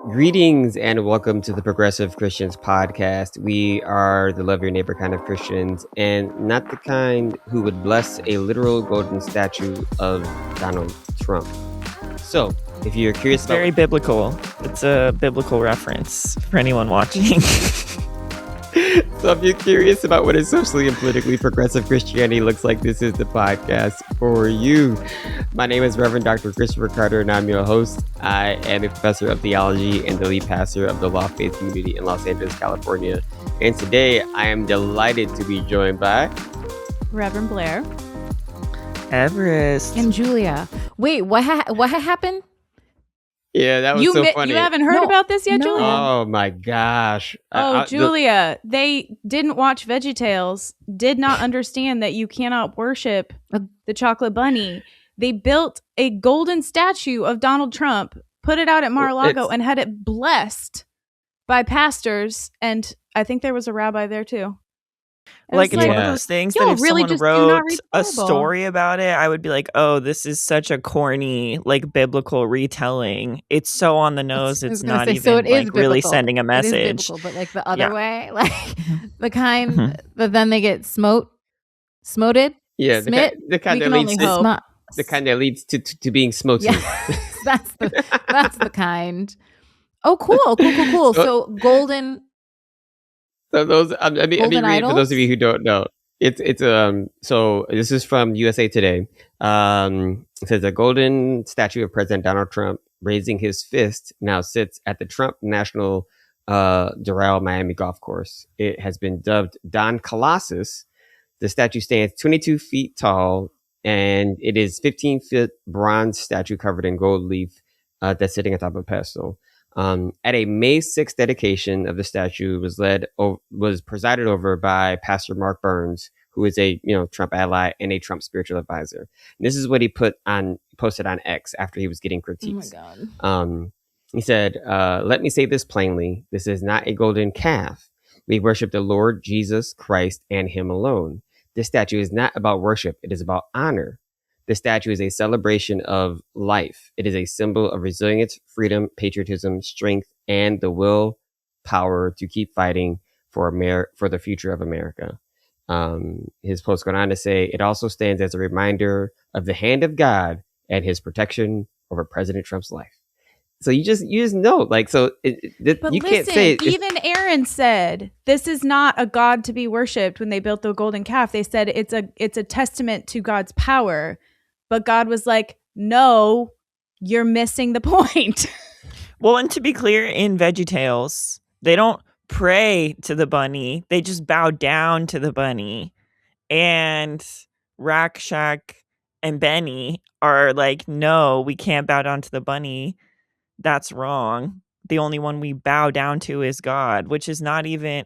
Greetings and welcome to the Progressive Christians podcast. We are the love your neighbor kind of Christians and not the kind who would bless a literal golden statue of Donald Trump. So, if you're curious It's very biblical. It's a biblical reference for anyone watching. So if you're curious about what a socially and politically progressive Christianity looks like, this is the podcast for you. My name is Reverend Dr. Christopher Carter, and I'm your host. I am a professor of theology and the lead pastor of the Law Faith community in Los Angeles, California. And today I am delighted to be joined by Reverend Blair, Everest, and Julia. Wait, what happened? Yeah, that was so funny. You haven't heard about this yet, Julia? Oh my gosh. Julia, they didn't watch VeggieTales, did not understand that you cannot worship the chocolate bunny. They built a golden statue of Donald Trump, put it out at Mar-a-Lago, and had it blessed by pastors. And I think there was a rabbi there too. It's one of those things that if really someone wrote a story about it, I would be like, oh, this is such a corny, biblical retelling. It's so on the nose. It's not even really sending a message. It is biblical, but the other way, the kind that then they get smoted. Yeah, the kind that leads to being smoted. Yeah, that's the kind. Oh, cool. So golden. So those, I mean, for those of you who don't know, it's so this is from USA Today. It says a golden statue of President Donald Trump raising his fist now sits at the Trump National Doral Miami Golf Course. It has been dubbed Don Colossus. The statue stands 22 feet tall, and it is 15-foot bronze statue covered in gold leaf that's sitting atop a pedestal. At a May 6th dedication of the statue was presided over by Pastor Mark Burns, who is a Trump ally and a Trump spiritual advisor. And this is what he posted on X after he was getting critiques. Oh my God. He said, "Let me say this plainly: this is not a golden calf. We worship the Lord Jesus Christ and Him alone. This statue is not about worship; it is about honor. The statue is a celebration of life. It is a symbol of resilience, freedom, patriotism, strength, and the willpower to keep fighting for the future of America." His post going on to say, it also stands as a reminder of the hand of God and His protection over President Trump's life. So you just know, can't say it. Even Aaron said this is not a God to be worshipped when they built the golden calf. They said it's a testament to God's power. But God was like, no, you're missing the point. Well, and to be clear, in VeggieTales, they don't pray to the bunny. They just bow down to the bunny. And Rakshak and Benny are like, no, we can't bow down to the bunny. That's wrong. The only one we bow down to is God, which is not even...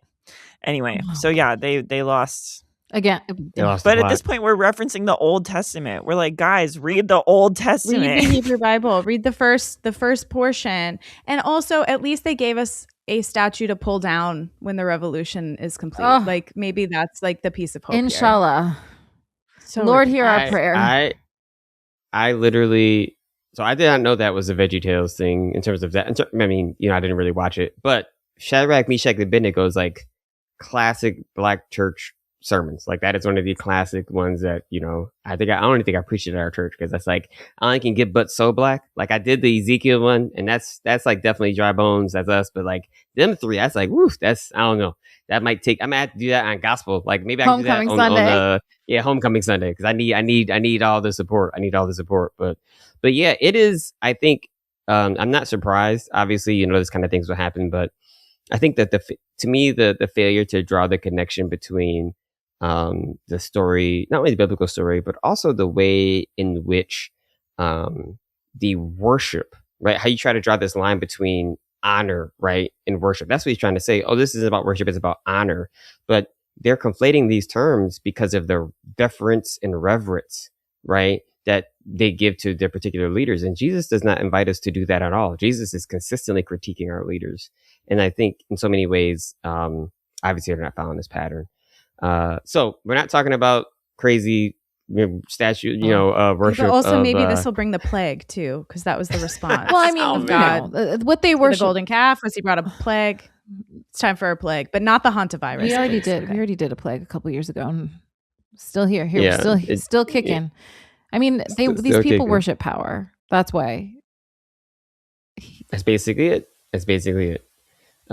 Anyway, so yeah, they lost... Again, but at this point, we're referencing the Old Testament. We're like, guys, read the Old Testament. Read the Hebrew Bible. Read the first portion. And also, at least they gave us a statue to pull down when the revolution is complete. Maybe that's the piece of hope. Inshallah. So Lord, hear our prayer. I literally, so I did not know that was a VeggieTales thing in terms of that. I mean, I didn't really watch it, but Shadrach, Meshach, and Abednego is classic Black church sermons. That is one of the classic ones that I don't think I preached it at our church, because that's I only can get but so Black. I did the Ezekiel one, and that's definitely dry bones, that's us, but them three, that's woof, that's, I don't know, that might take, I'm gonna have to do that on gospel, maybe I can do that on Homecoming Sunday, because I need all the support. But yeah, it is, I think, I'm not surprised, obviously, this kind of things will happen, but I think that to me the failure to draw the connection between the story, not only the biblical story, but also the way in which the worship, right? How you try to draw this line between honor, right, and worship. That's what he's trying to say. Oh, this isn't about worship, it's about honor. But they're conflating these terms because of the deference and reverence, right, that they give to their particular leaders. And Jesus does not invite us to do that at all. Jesus is consistently critiquing our leaders. And I think in so many ways, obviously they're not following this pattern. So we're not talking about crazy statue, But worship. also, maybe of, this will bring the plague too, because that was the response. Well, I mean, of God. what they The worship. golden calf was he brought a plague. It's time for a plague, but not the hantavirus. We already please. did. Okay. We already did a plague a couple years ago, and still here. Yeah, We're still kicking. I mean, these still people kicking. worship power. That's why. That's basically it.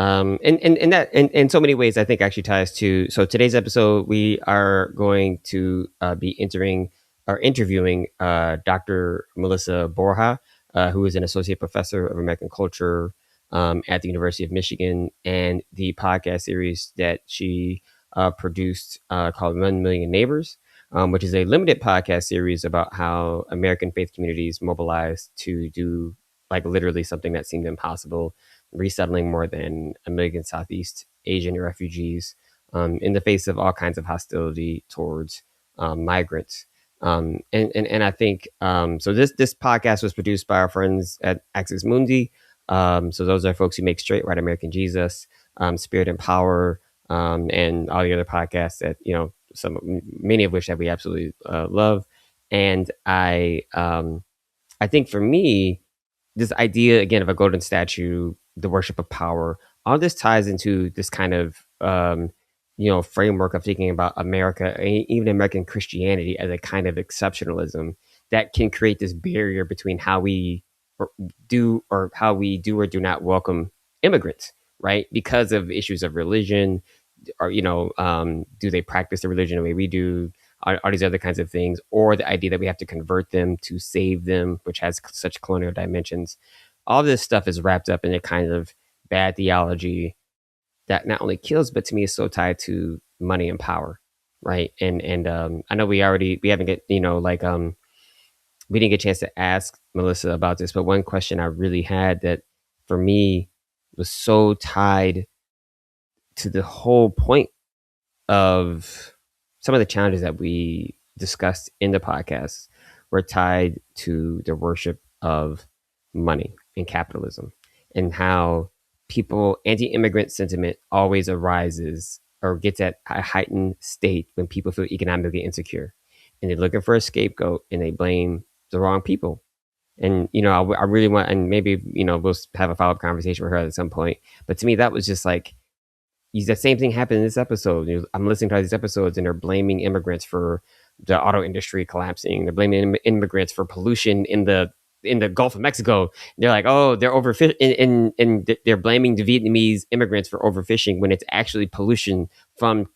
In so many ways, I think actually ties to. So today's episode, we are going to be interviewing Dr. Melissa Borja, who is an associate professor of American culture at the University of Michigan, and the podcast series that she produced called 1 Million Neighbors, which is a limited podcast series about how American faith communities mobilize to do like literally something that seemed impossible, resettling more than 1 million Southeast Asian refugees in the face of all kinds of hostility towards migrants. And I think so. This podcast was produced by our friends at Axis Mundi. So those are folks who make Straight White American Jesus, Spirit and Power, and all the other podcasts that many of which that we absolutely love. And I think for me, this idea again of a golden statue, the worship of power, all this ties into this kind of framework of thinking about America, even American Christianity, as a kind of exceptionalism that can create this barrier between how we do or do not welcome immigrants, right? Because of issues of religion, or do they practice the religion the way we do? All these other kinds of things, or the idea that we have to convert them to save them, which has such colonial dimensions. All this stuff is wrapped up in a kind of bad theology that not only kills, but to me is so tied to money and power, right? And I know we haven't get we didn't get a chance to ask Melissa about this, but one question I really had that for me was so tied to the whole point of some of the challenges that we discussed in the podcast were tied to the worship of money and capitalism, and how anti-immigrant sentiment always arises or gets at a heightened state when people feel economically insecure, and they're looking for a scapegoat and they blame the wrong people. And I really want, and maybe we'll have a follow-up conversation with her at some point. But to me, that was just like, the same thing happened in this episode. I'm listening to all these episodes, and they're blaming immigrants for the auto industry collapsing. They're blaming immigrants for pollution in the Gulf of Mexico. They're like, oh, they're overfishing, and they're blaming the Vietnamese immigrants for overfishing when it's actually pollution from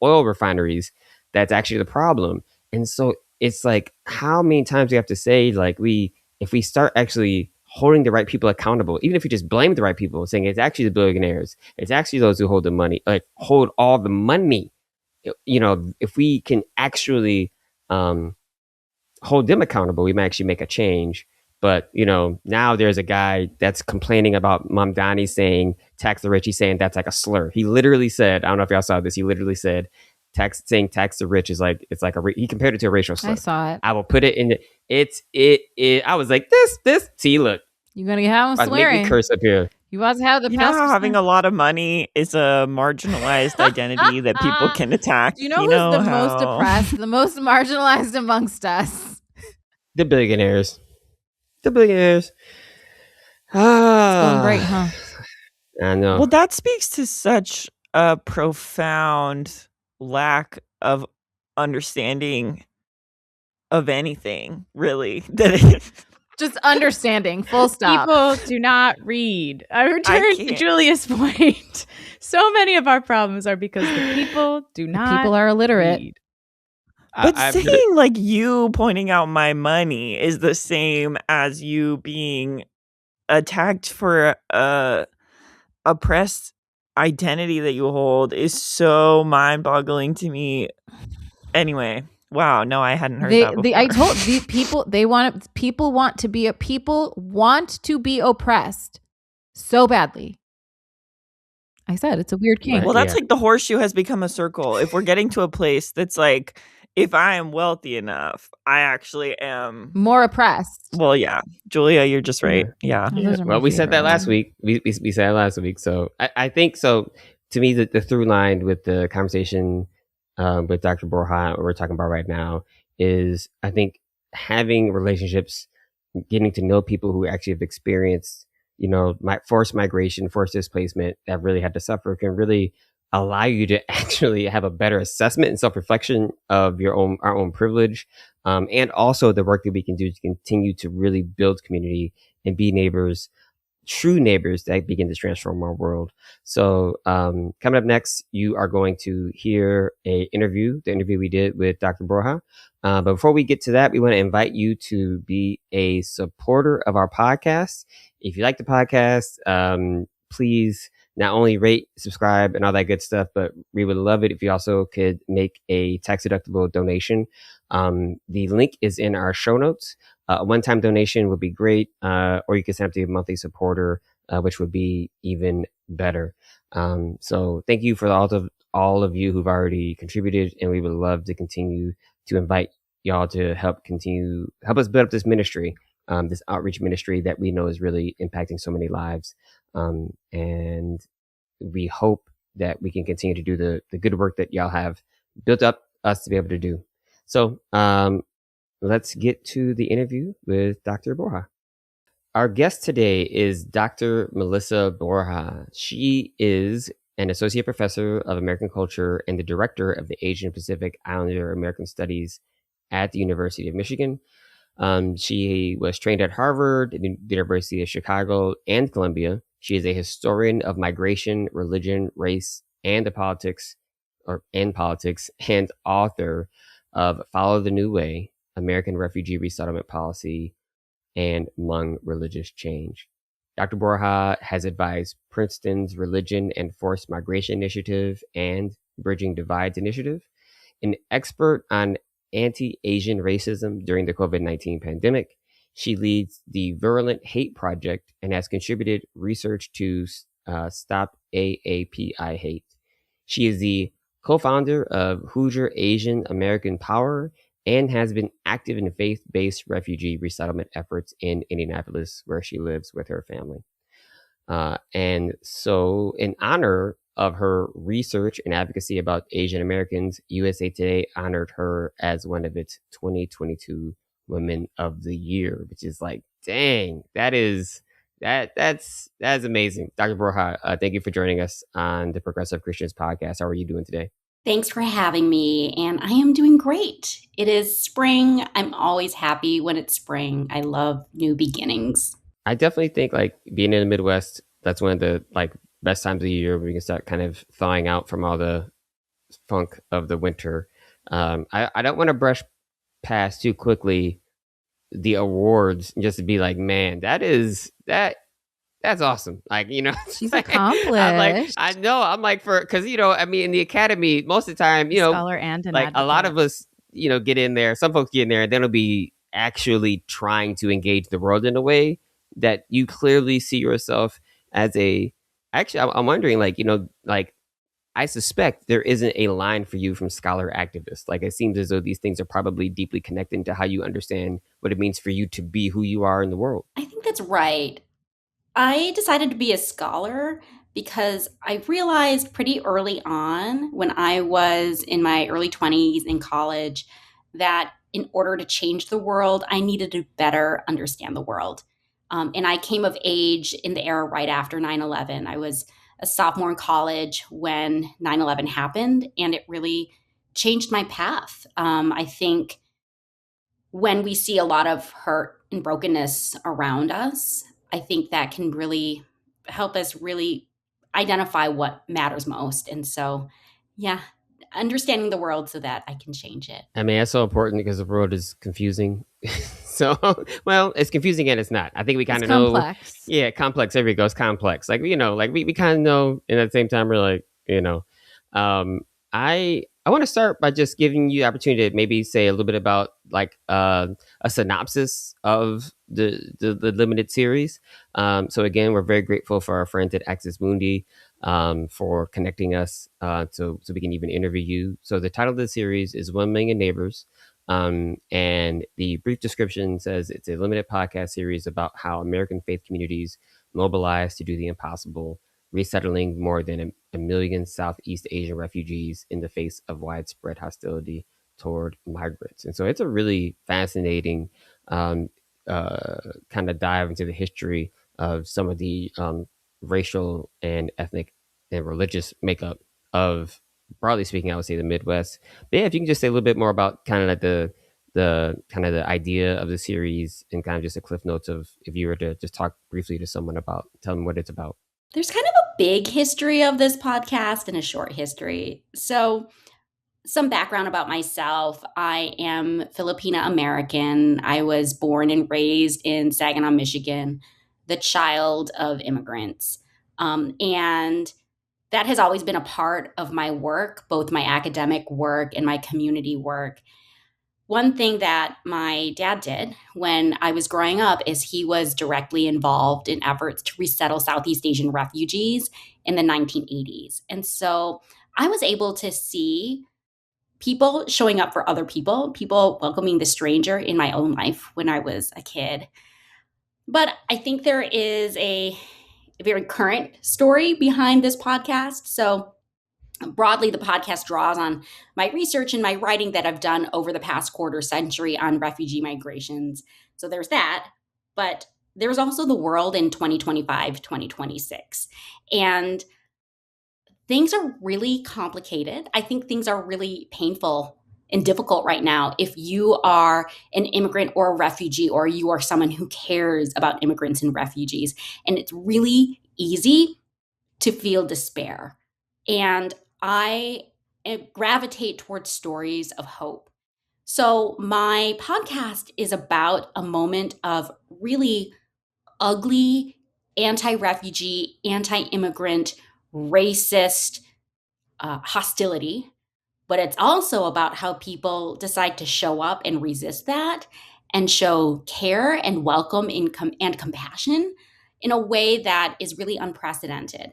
oil refineries that's actually the problem. And so it's like, how many times do we have to say, like, if we start actually holding the right people accountable, even if we just blame the right people, saying it's actually the billionaires, it's actually those who hold the money, like hold all the money. If we can actually hold them accountable, we might actually make a change. But now there's a guy that's complaining about Mamdani saying tax the rich. He's saying that's like a slur. He literally said, I don't know if y'all saw this. He literally said saying tax the rich is like, it's like he compared it to a racial slur. I saw it. I will put it in I was like, this. See, look. You're gonna have him swearing. Make me curse up here. You want to have the how having a lot of money is a marginalized identity that people can attack. Do you know who's the most oppressed, the most marginalized amongst us? The billionaires. It's going great, huh? I know. Well, that speaks to such a profound lack of understanding of anything, really. Just understanding, full stop. People do not read. I return to Julia's point. So many of our problems are because the people do not. People are illiterate. Read. But saying like you pointing out my money is the same as you being attacked for a oppressed identity that you hold is so mind-boggling to me. Anyway. Wow, no, I hadn't heard that before. I told these people people want to be oppressed so badly. I said it's a weird kink. Well, that's like the horseshoe has become a circle. If we're getting to a place that's like, if I am wealthy enough, I actually am more oppressed. Well, yeah, Julia, you're just right. Yeah. Well, we said that last week. We said it last week. So I think so. To me, the through line with the conversation with Dr. Borja, what we're talking about right now, is, I think, having relationships, getting to know people who actually have experienced, forced migration, forced displacement, that really had to suffer, can really allow you to actually have a better assessment and self-reflection of our own privilege, and also the work that we can do to continue to really build community and be neighbors, true neighbors that begin to transform our world. So coming up next, you are going to hear the interview we did with Dr. Borja. But before we get to that, we want to invite you to be a supporter of our podcast. If you like the podcast, please not only rate, subscribe, and all that good stuff, but we would love it if you also could make a tax-deductible donation. The link is in our show notes. A one-time donation would be great, or you can sign up to be a monthly supporter, which would be even better. So thank you for all of you who've already contributed, and we would love to continue to invite y'all to help us build up this ministry, this outreach ministry that we know is really impacting so many lives. And we hope that we can continue to do the good work that y'all have built up us to be able to do. So let's get to the interview with Dr. Borja. Our guest today is Dr. Melissa Borja. She is an associate professor of American culture and the director of the Asian Pacific Islander American Studies at the University of Michigan. She was trained at Harvard, the University of Chicago, and Columbia. She is a historian of migration, religion, race, and politics, and author of Follow the New Way, American Refugee Resettlement Policy, and Hmong Religious Change. Dr. Borja has advised Princeton's Religion and Forced Migration Initiative and Bridging Divides Initiative, an expert on anti-Asian racism during the COVID-19 pandemic. She leads the Virulent Hate Project and has contributed research to Stop AAPI Hate. She is the co-founder of Hoosier Asian American Power and has been active in faith-based refugee resettlement efforts in Indianapolis, where she lives with her family. And so in honor of her research and advocacy about Asian Americans, USA Today honored her as one of its 2022 Women of the Year, which is like, dang, that's amazing. Dr. Borja, thank you for joining us on the Progressive Christians podcast. How are you doing today? Thanks for having me, and I am doing great. It is spring. I'm always happy when it's spring. I love new beginnings. I definitely think being in the Midwest, that's one of the best times of the year where we can start kind of thawing out from all the funk of the winter. I don't want to brush past too quickly the awards just to be like, man, that's awesome. She's accomplished. Because in the academy, most of the time, scholar and an a lot of us, get in there. Some folks get in there and then it'll be actually trying to engage the world in a way that you clearly see yourself as I'm wondering, I suspect there isn't a line for you from scholar activist. It seems as though these things are probably deeply connected to how you understand what it means for you to be who you are in the world. I think that's right. I decided to be a scholar because I realized pretty early on when I was in my early 20s in college that in order to change the world, I needed to better understand the world. And I came of age in the era right after 9/11. I was a sophomore in college when 9/11 happened, and it really changed my path. I think when we see a lot of hurt and brokenness around us, I think that can really help us really identify what matters most. And so, yeah, understanding the world so that I can change it. I mean, that's so important because the world is confusing. So, well, it's confusing and it's not. I think we kind of know. Complex. Yeah, complex. There we go. It's complex. We kind of know, and at the same time, we're I want to start by just giving you the opportunity to maybe say a little bit about a synopsis of the limited series. So again, we're very grateful for our friends at Access Mundi for connecting us so we can even interview you. So the title of the series is 1 Million Neighbors. And the brief description says it's a limited podcast series about how American faith communities mobilize to do the impossible, resettling more than a million Southeast Asian refugees in the face of widespread hostility toward migrants. And so it's a really fascinating kind of dive into the history of some of the racial and ethnic and religious makeup of, broadly speaking, I would say the Midwest. But yeah, if you can just say a little bit more about kind of like the kind of the idea of the series and kind of just a cliff notes of, if you were to just talk briefly to someone about, tell them what it's about. There's kind of a big history of this podcast and a short history. So, some background about myself. I am Filipino American. I was born and raised in Saginaw, Michigan, the child of immigrants. And that has always been a part of my work, both my academic work and my community work. One thing that my dad did when I was growing up is he was directly involved in efforts to resettle Southeast Asian refugees in the 1980s. And so I was able to see people showing up for other people welcoming the stranger in my own life when I was a kid. But I think there is a very current story behind this podcast. So broadly, the podcast draws on my research and my writing that I've done over the past quarter century on refugee migrations. So there's that. But there's also the world in 2025, 2026. And things are really complicated. I think things are really painful and difficult right now if you are an immigrant or a refugee, or you are someone who cares about immigrants and refugees. And it's really easy to feel despair. And I gravitate towards stories of hope. So my podcast is about a moment of really ugly anti-refugee, anti-immigrant, racist hostility, but it's also about how people decide to show up and resist that and show care and welcome and compassion in a way that is really unprecedented.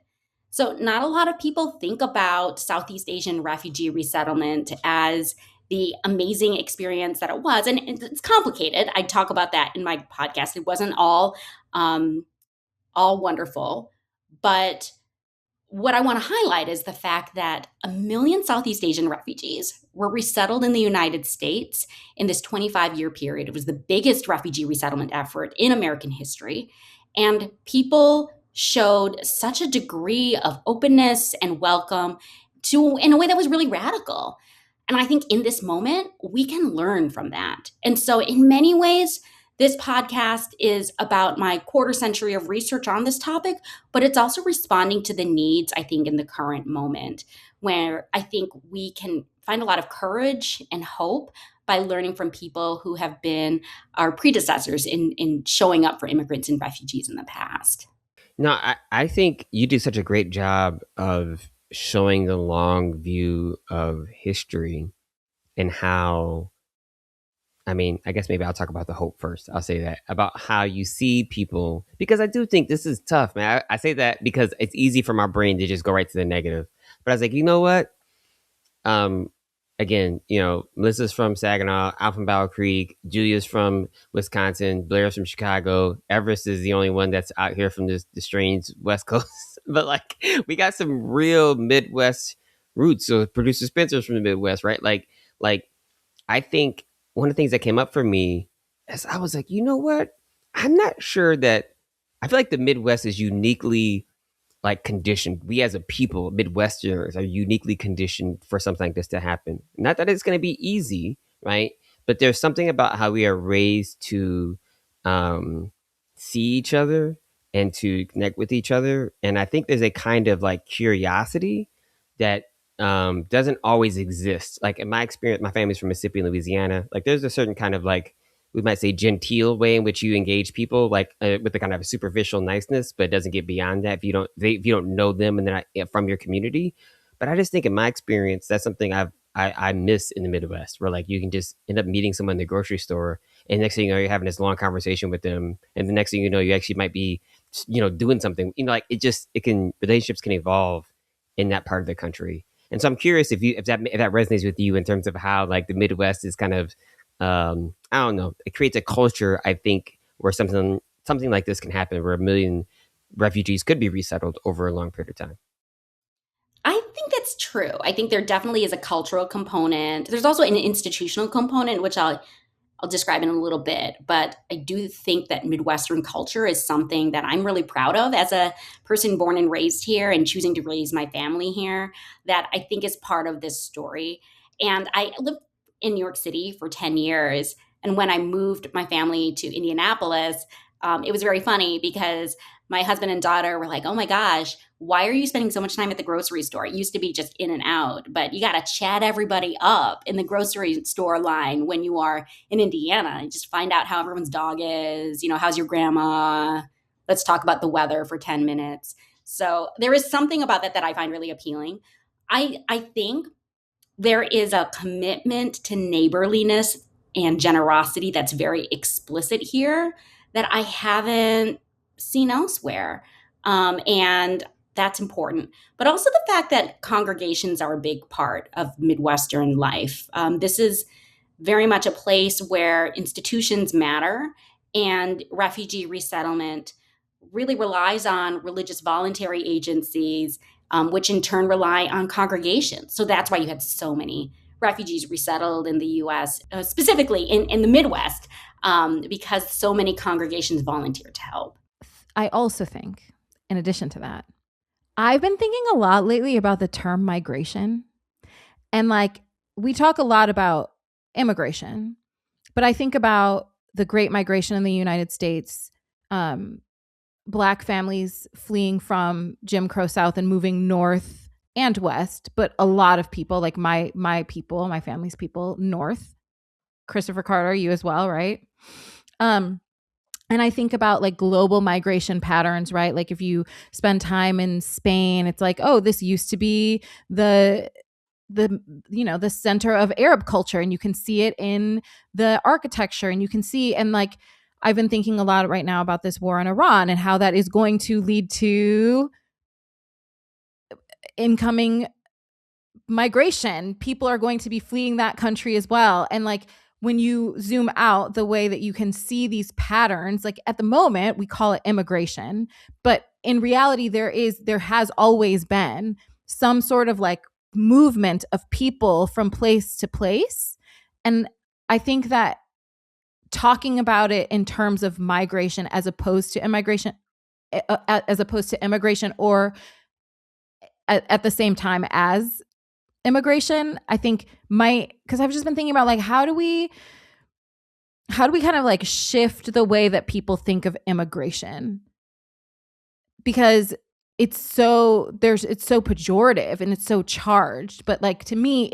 So not a lot of people think about Southeast Asian refugee resettlement as the amazing experience that it was. And it's complicated. I talk about that in my podcast. It wasn't all wonderful. But what I want to highlight is the fact that 1 million Southeast Asian refugees were resettled in the United States in this 25-year period. It was the biggest refugee resettlement effort in American history. And people showed such a degree of openness and welcome in a way that was really radical. And I think in this moment, we can learn from that. And so in many ways, this podcast is about my quarter century of research on this topic, but it's also responding to the needs, I think, in the current moment, where I think we can find a lot of courage and hope by learning from people who have been our predecessors in showing up for immigrants and refugees in the past. No, I think you do such a great job of showing the long view of history and how, I mean, I guess maybe I'll talk about the hope first. I'll say that about how you see people, because I do think this is tough, man. I say that because it's easy for my brain to just go right to the negative. But I was like, you know what? Again, Melissa's from Saginaw, I'm from Battle Creek, Julia's from Wisconsin, Blair's from Chicago, Everest is the only one that's out here from the strange West Coast. But like, we got some real Midwest roots. So producer Spencer's from the Midwest, right? Like I think one of the things that came up for me is I was like, you know what? I'm not sure that, I feel like the Midwest is uniquely like conditioned. We as a people, Midwesterners, are uniquely conditioned for something like this to happen. Not that it's going to be easy, right? But there's something about how we are raised to see each other and to connect with each other. And I think there's a kind of like curiosity that doesn't always exist. Like in my experience, my family's from Mississippi and Louisiana. Like there's a certain kind of like, we might say genteel way in which you engage people, like with a kind of a superficial niceness, but it doesn't get beyond that if you don't know them and they're not from your community. But I just think in my experience, that's something I miss in the Midwest, where like you can just end up meeting someone in the grocery store, and next thing you know, you're having this long conversation with them, and the next thing you know, you actually might be, doing something. Like relationships can evolve in that part of the country. And so I'm curious if that resonates with you in terms of how like the Midwest is kind of, I don't know, it creates a culture, I think, where something like this can happen, where 1 million refugees could be resettled over a long period of time. I think that's true. I think there definitely is a cultural component. There's also an institutional component, which I'll describe in a little bit. But I do think that Midwestern culture is something that I'm really proud of as a person born and raised here and choosing to raise my family here, that I think is part of this story. And I lived in New York City for 10 years. And when I moved my family to Indianapolis, it was very funny because my husband and daughter were like, oh my gosh, why are you spending so much time at the grocery store? It used to be just in and out, but you got to chat everybody up in the grocery store line when you are in Indiana and just find out how everyone's dog is, how's your grandma? Let's talk about the weather for 10 minutes. So there is something about that I find really appealing. I think there is a commitment to neighborliness and generosity that's very explicit here that I haven't seen elsewhere. And that's important. But also the fact that congregations are a big part of Midwestern life. This is very much a place where institutions matter, and refugee resettlement really relies on religious voluntary agencies, which in turn rely on congregations. So that's why you had so many refugees resettled in the U.S., specifically in the Midwest, because so many congregations volunteered to help. I also think, in addition to that, I've been thinking a lot lately about the term migration. And we talk a lot about immigration, but I think about the Great Migration in the United States, Black families fleeing from Jim Crow South and moving north and west, but a lot of people, like my people, my family's people, north. Christopher Carter, you as well, right? And I think about global migration patterns, right? Like if you spend time in Spain, it's like, oh, this used to be the center of Arab culture, and you can see it in the architecture, and you can see, and I've been thinking a lot right now about this war in Iran and how that is going to lead to incoming migration. People are going to be fleeing that country as well. And when you zoom out, the way that you can see these patterns, at the moment we call it immigration, but in reality there has always been some sort of movement of people from place to place. And I think that talking about it in terms of migration as opposed to immigration, or at the same time as immigration, I think because I've just been thinking about how do we kind of shift the way that people think of immigration, because it's so pejorative and it's so charged, but to me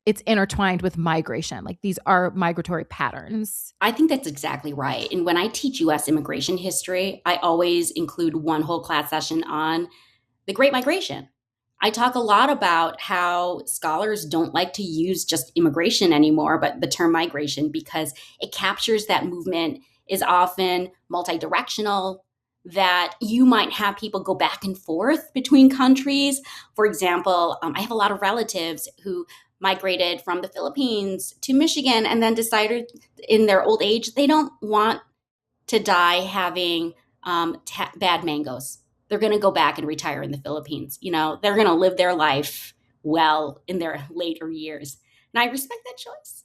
it's intertwined with migration. These are migratory patterns. I think that's exactly right. And when I teach U.S. immigration history, I always include one whole class session on the Great Migration. I talk a lot about how scholars don't like to use just immigration anymore, but the term migration, because it captures that movement is often multi-directional, that you might have people go back and forth between countries. For example, I have a lot of relatives who migrated from the Philippines to Michigan and then decided in their old age they don't want to die having bad mangoes. They're going to go back and retire in the Philippines. They're going to live their life well in their later years. And I respect that choice.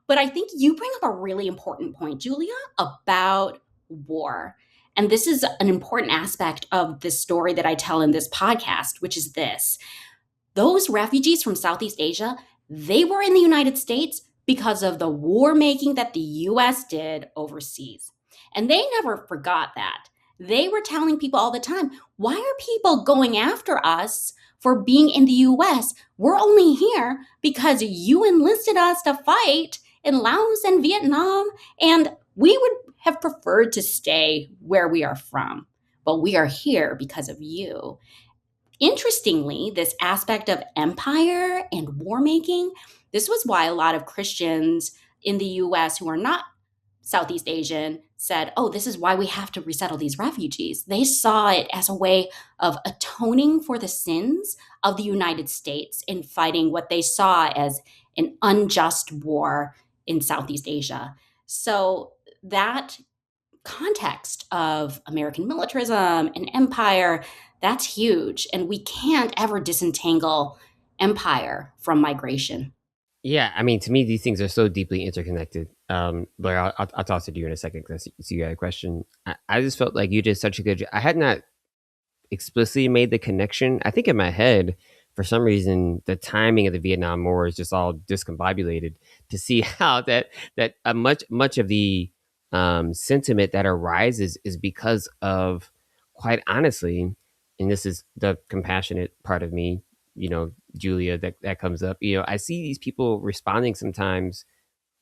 But I think you bring up a really important point, Julia, about war. And this is an important aspect of the story that I tell in this podcast, which is this. Those refugees from Southeast Asia, they were in the United States because of the war making that the U.S. did overseas. And they never forgot that. They were telling people all the time, why are people going after us for being in the U.S.? We're only here because you enlisted us to fight in Laos and Vietnam, and we would have preferred to stay where we are from. But we are here because of you. Interestingly, this aspect of empire and war making, this was why a lot of Christians in the U.S. who are not Southeast Asian said, oh, this is why we have to resettle these refugees. They saw it as a way of atoning for the sins of the United States in fighting what they saw as an unjust war in Southeast Asia. So that context of American militarism and empire, That's huge. And we can't ever disentangle empire from migration. Yeah, I mean, to me, these things are so deeply interconnected. But I'll toss it to you in a second because I see you had a question. I just felt like you did such a good job. I had not explicitly made the connection. I think in my head, for some reason, the timing of the Vietnam War is just all discombobulated. To see how that much of the sentiment that arises is because of, quite honestly, and this is the compassionate part of me, Julia, that comes up. I see these people responding sometimes.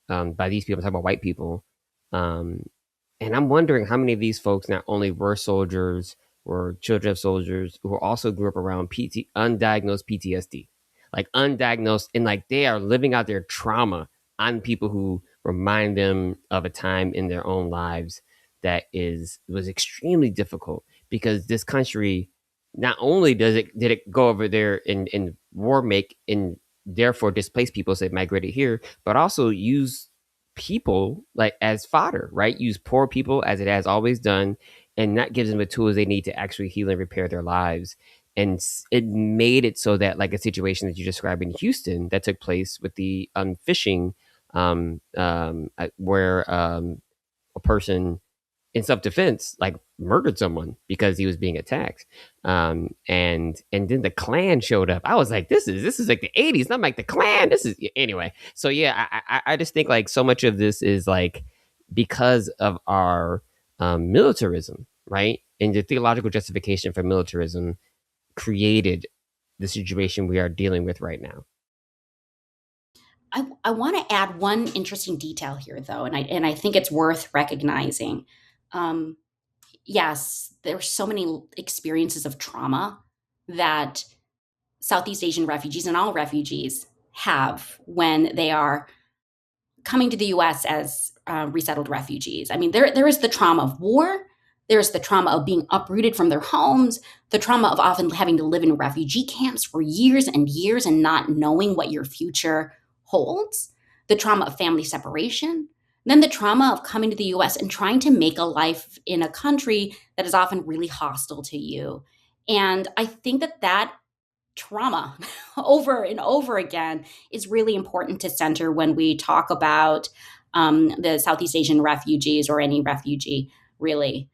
By these people, I'm talking about white people. Um, and I'm wondering how many of these folks not only were soldiers or children of soldiers who also grew up around undiagnosed PTSD, like undiagnosed, and like they are living out their trauma on people who remind them of a time in their own lives that was extremely difficult, because this country, not only did it go over there and war make and therefore displace people that migrated here, but also use people like as fodder, right? Use poor people as it has always done, and not give them the tools they need to actually heal and repair their lives. And it made it so that, like a situation that you described in Houston that took place with the fishing, where a person in self-defense like murdered someone because he was being attacked, and then the Klan showed up. I was like, this is like the 80s, not like the Klan. This is, anyway. So yeah, I just think like so much of this is like because of our militarism, right? And the theological justification for militarism created the situation we are dealing with right now. I want to add one interesting detail here, though, and I think it's worth recognizing. Yes, there are so many experiences of trauma that Southeast Asian refugees and all refugees have when they are coming to the U.S. as resettled refugees. I mean, there is the trauma of war. There's the trauma of being uprooted from their homes, the trauma of often having to live in refugee camps for years and years and not knowing what your future holds, the trauma of family separation, then the trauma of coming to the US and trying to make a life in a country that is often really hostile to you. And I think that trauma over and over again is really important to center when we talk about the Southeast Asian refugees or any refugee, really.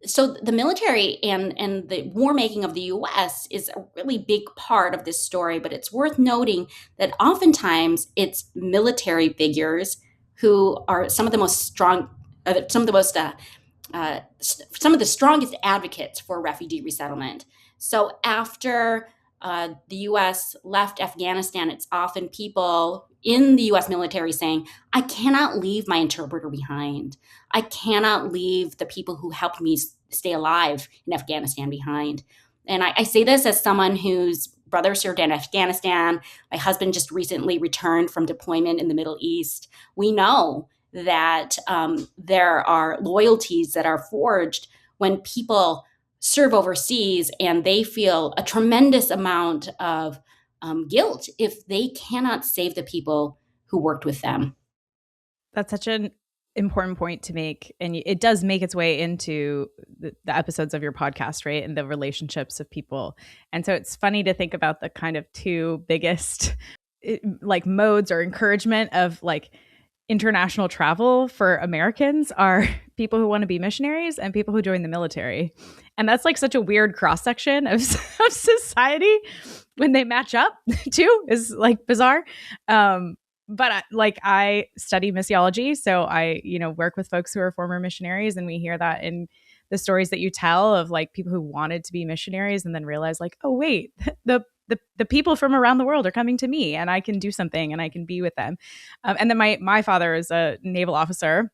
So the military and the war making of the U.S. is a really big part of this story, but it's worth noting that oftentimes it's military figures who are some of the strongest advocates for refugee resettlement. So after the U.S. left Afghanistan, it's often people in the U.S. military saying, I cannot leave my interpreter behind. I cannot leave the people who helped me stay alive in Afghanistan behind. And I say this as someone whose brother served in Afghanistan. My husband just recently returned from deployment in the Middle East. We know that there are loyalties that are forged when people serve overseas, and they feel a tremendous amount of guilt if they cannot save the people who worked with them. That's such an important point to make. And it does make its way into the episodes of your podcast, right? And the relationships of people. And so it's funny to think about the kind of two biggest like modes or encouragement of like international travel for Americans are people who want to be missionaries and people who join the military. And that's like such a weird cross section of society when they match up too, is like bizarre. But I study missiology, so I work with folks who are former missionaries, and we hear that in the stories that you tell of like people who wanted to be missionaries and then realize like, oh wait, the people from around the world are coming to me, and I can do something and I can be with them. And then my father is a naval officer,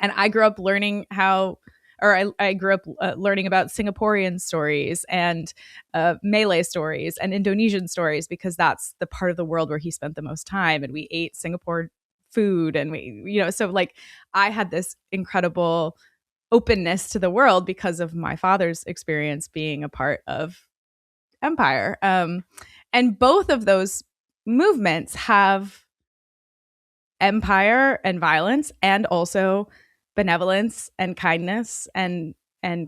and I grew up learning I grew up learning about Singaporean stories and Malay stories and Indonesian stories, because that's the part of the world where he spent the most time. And we ate Singapore food, and so like I had this incredible openness to the world because of my father's experience being a part of empire. And both of those movements have empire and violence, and also benevolence and kindness and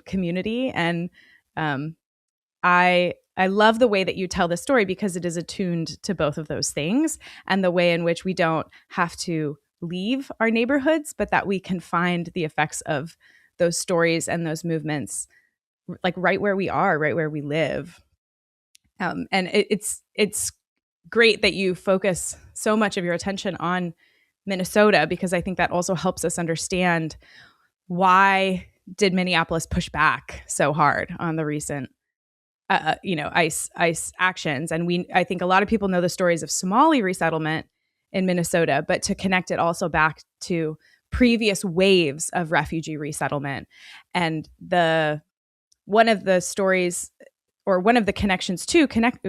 community. And I love the way that you tell the story because it is attuned to both of those things, and the way in which we don't have to leave our neighborhoods, but that we can find the effects of those stories and those movements like right where we are, right where we live. And it's great that you focus so much of your attention on Minnesota, because I think that also helps us understand why did Minneapolis push back so hard on the recent ICE actions. And I think a lot of people know the stories of Somali resettlement in Minnesota, but to connect it also back to previous waves of refugee resettlement. And one of the stories, or one of the connections to connect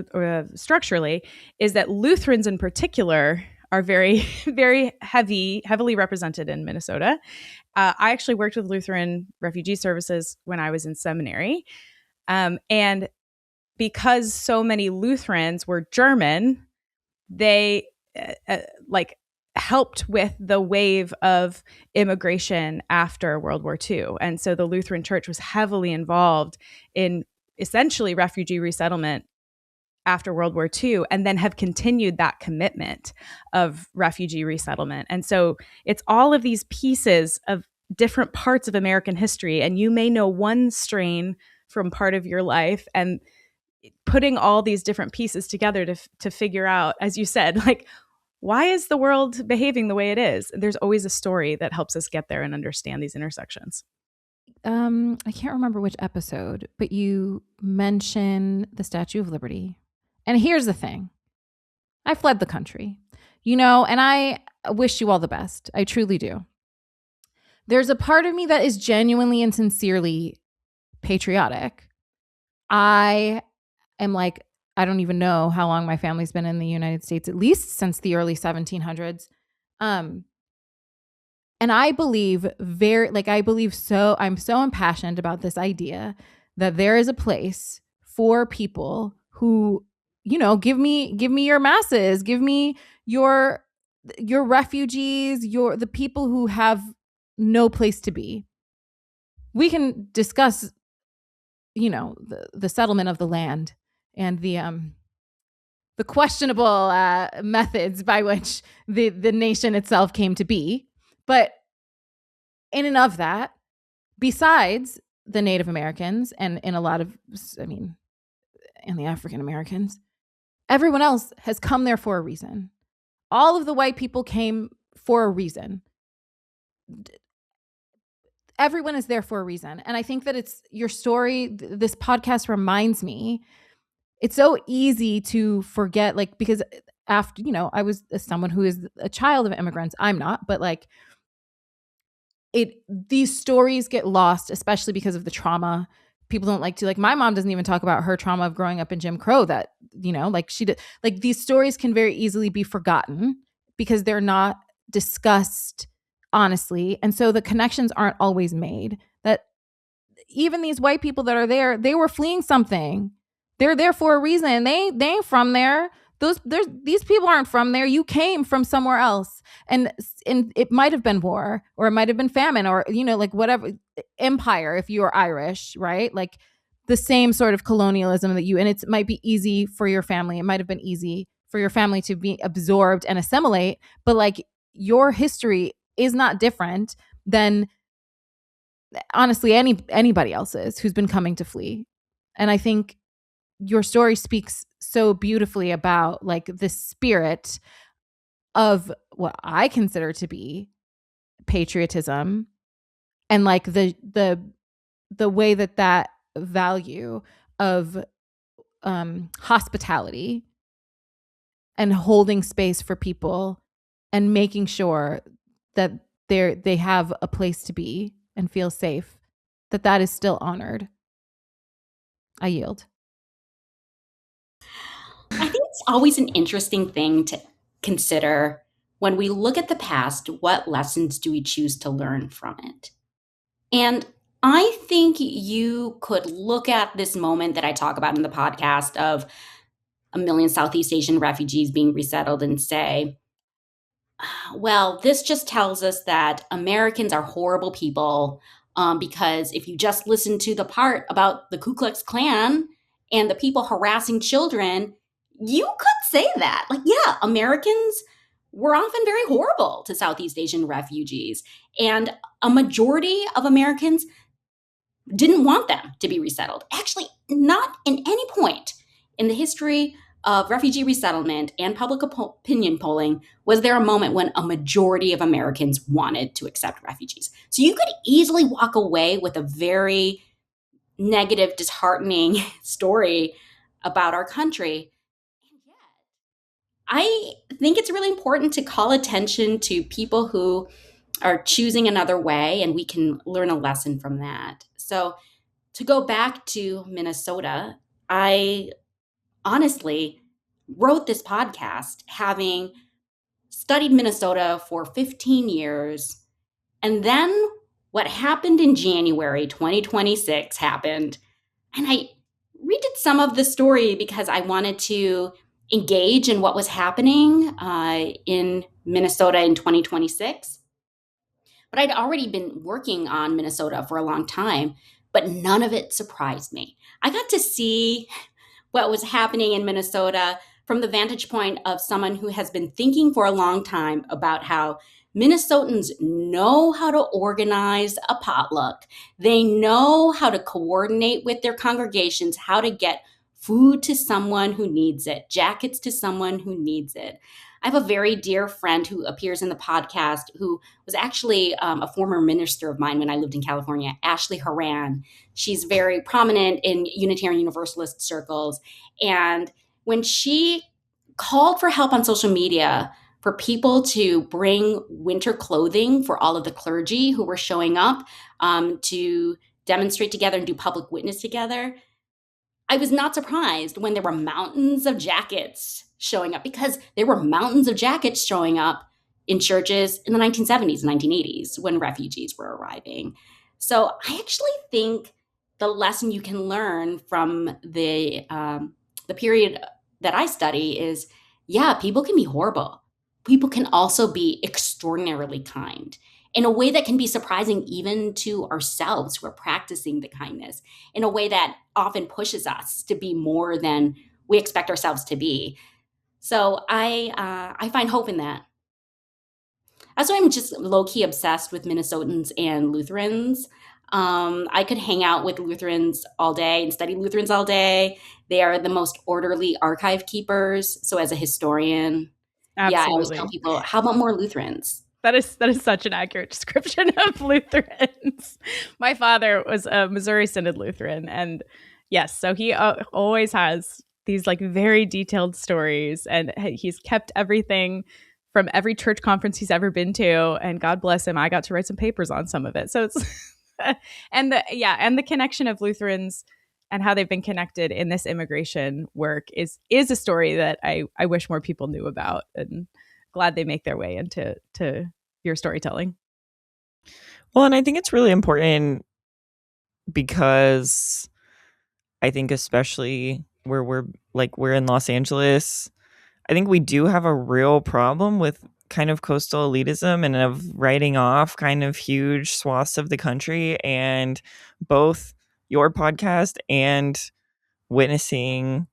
structurally, is that Lutherans in particular are very, very heavily represented in Minnesota. I actually worked with Lutheran Refugee Services when I was in seminary. And because so many Lutherans were German, they helped with the wave of immigration after World War II. And so the Lutheran Church was heavily involved in essentially refugee resettlement after World War II, and then have continued that commitment of refugee resettlement. And so it's all of these pieces of different parts of American history. And you may know one strain from part of your life, and putting all these different pieces together to figure out, as you said, like, why is the world behaving the way it is? There's always a story that helps us get there and understand these intersections. I can't remember which episode, but you mention the Statue of Liberty. And here's the thing. I fled the country, and I wish you all the best. I truly do. There's a part of me that is genuinely and sincerely patriotic. I am like, I don't even know how long my family's been in the United States, at least since the early 1700s. And I believe I'm so impassioned about this idea that there is a place for people who, give me your masses, give me your refugees, the people who have no place to be. We can discuss, the settlement of the land and the questionable methods by which the nation itself came to be. But in and of that, besides the Native Americans and in a lot of, and the African Americans, everyone else has come there for a reason. All of the white people came for a reason. Everyone is there for a reason. And I think that it's your story. This podcast reminds me, it's so easy to forget, because after, I was someone who is a child of immigrants. I'm not, but these stories get lost, especially because of the trauma. People don't like to, my mom doesn't even talk about her trauma of growing up in Jim Crow, that, she did. These stories can very easily be forgotten because they're not discussed honestly. And so the connections aren't always made, that even these white people that are there, they were fleeing something. They're there for a reason. They ain't from there. These people aren't from there. You came from somewhere else. And it might have been war, or it might have been famine, or, whatever, empire, if you are Irish, right? The same sort of colonialism and it might be easy for your family. It might have been easy for your family to be absorbed and assimilate, but your history is not different than honestly anybody else's who's been coming to flee. And I think your story speaks so beautifully about the spirit of what I consider to be patriotism, and the way that value of hospitality and holding space for people and making sure that they have a place to be and feel safe, that is still honored. I yield. I think it's always an interesting thing to consider when we look at the past, what lessons do we choose to learn from it? And I think you could look at this moment that I talk about in the podcast of 1 million Southeast Asian refugees being resettled and say, well, this just tells us that Americans are horrible people. because if you just listen to the part about the Ku Klux Klan and the people harassing children, you could say that. Like, yeah, Americans were often very horrible to Southeast Asian refugees. And a majority of Americans didn't want them to be resettled. Actually, not in any point in the history of refugee resettlement and public opinion polling was there a moment when a majority of Americans wanted to accept refugees. So you could easily walk away with a very negative, disheartening story about our country. And yet, I think it's really important to call attention to people who are choosing another way, and we can learn a lesson from that. So to go back to Minnesota, I honestly wrote this podcast having studied Minnesota for 15 years. And then what happened in January 2026 happened. And I redid some of the story because I wanted to engage in what was happening in Minnesota in 2026. But I'd already been working on Minnesota for a long time, but none of it surprised me. I got to see what was happening in Minnesota from the vantage point of someone who has been thinking for a long time about how Minnesotans know how to organize a potluck. They know how to coordinate with their congregations, how to get food to someone who needs it, jackets to someone who needs it. I have a very dear friend who appears in the podcast who was actually a former minister of mine when I lived in California, Ashley Haran. She's very prominent in Unitarian Universalist circles. And when she called for help on social media for people to bring winter clothing for all of the clergy who were showing up to demonstrate together and do public witness together, I was not surprised when there were mountains of jackets showing up, because there were mountains of jackets showing up in churches in the 1970s and 1980s when refugees were arriving. So I actually think the lesson you can learn from the period that I study is, yeah, people can be horrible. People can also be extraordinarily kind in a way that can be surprising even to ourselves who are practicing the kindness, in a way that often pushes us to be more than we expect ourselves to be. So I find hope in that. That's why I'm just low-key obsessed with Minnesotans and Lutherans. I could hang out with Lutherans all day and study Lutherans all day. They are the most orderly archive keepers. So as a historian, Absolutely. yeah, I always tell people, how about more Lutherans? That is such an accurate description of Lutherans. My father was a Missouri Synod Lutheran, and yes, so he always has these like very detailed stories, and he's kept everything from every church conference he's ever been to. And God bless him, I got to write some papers on some of it. So it's and the connection of Lutherans and how they've been connected in this immigration work is a story that I wish more people knew about, and glad they make their way into your storytelling. Well, and I think it's really important because I think especially where we're in Los Angeles, I think we do have a real problem with kind of coastal elitism and of writing off kind of huge swaths of the country. And both your podcast and witnessing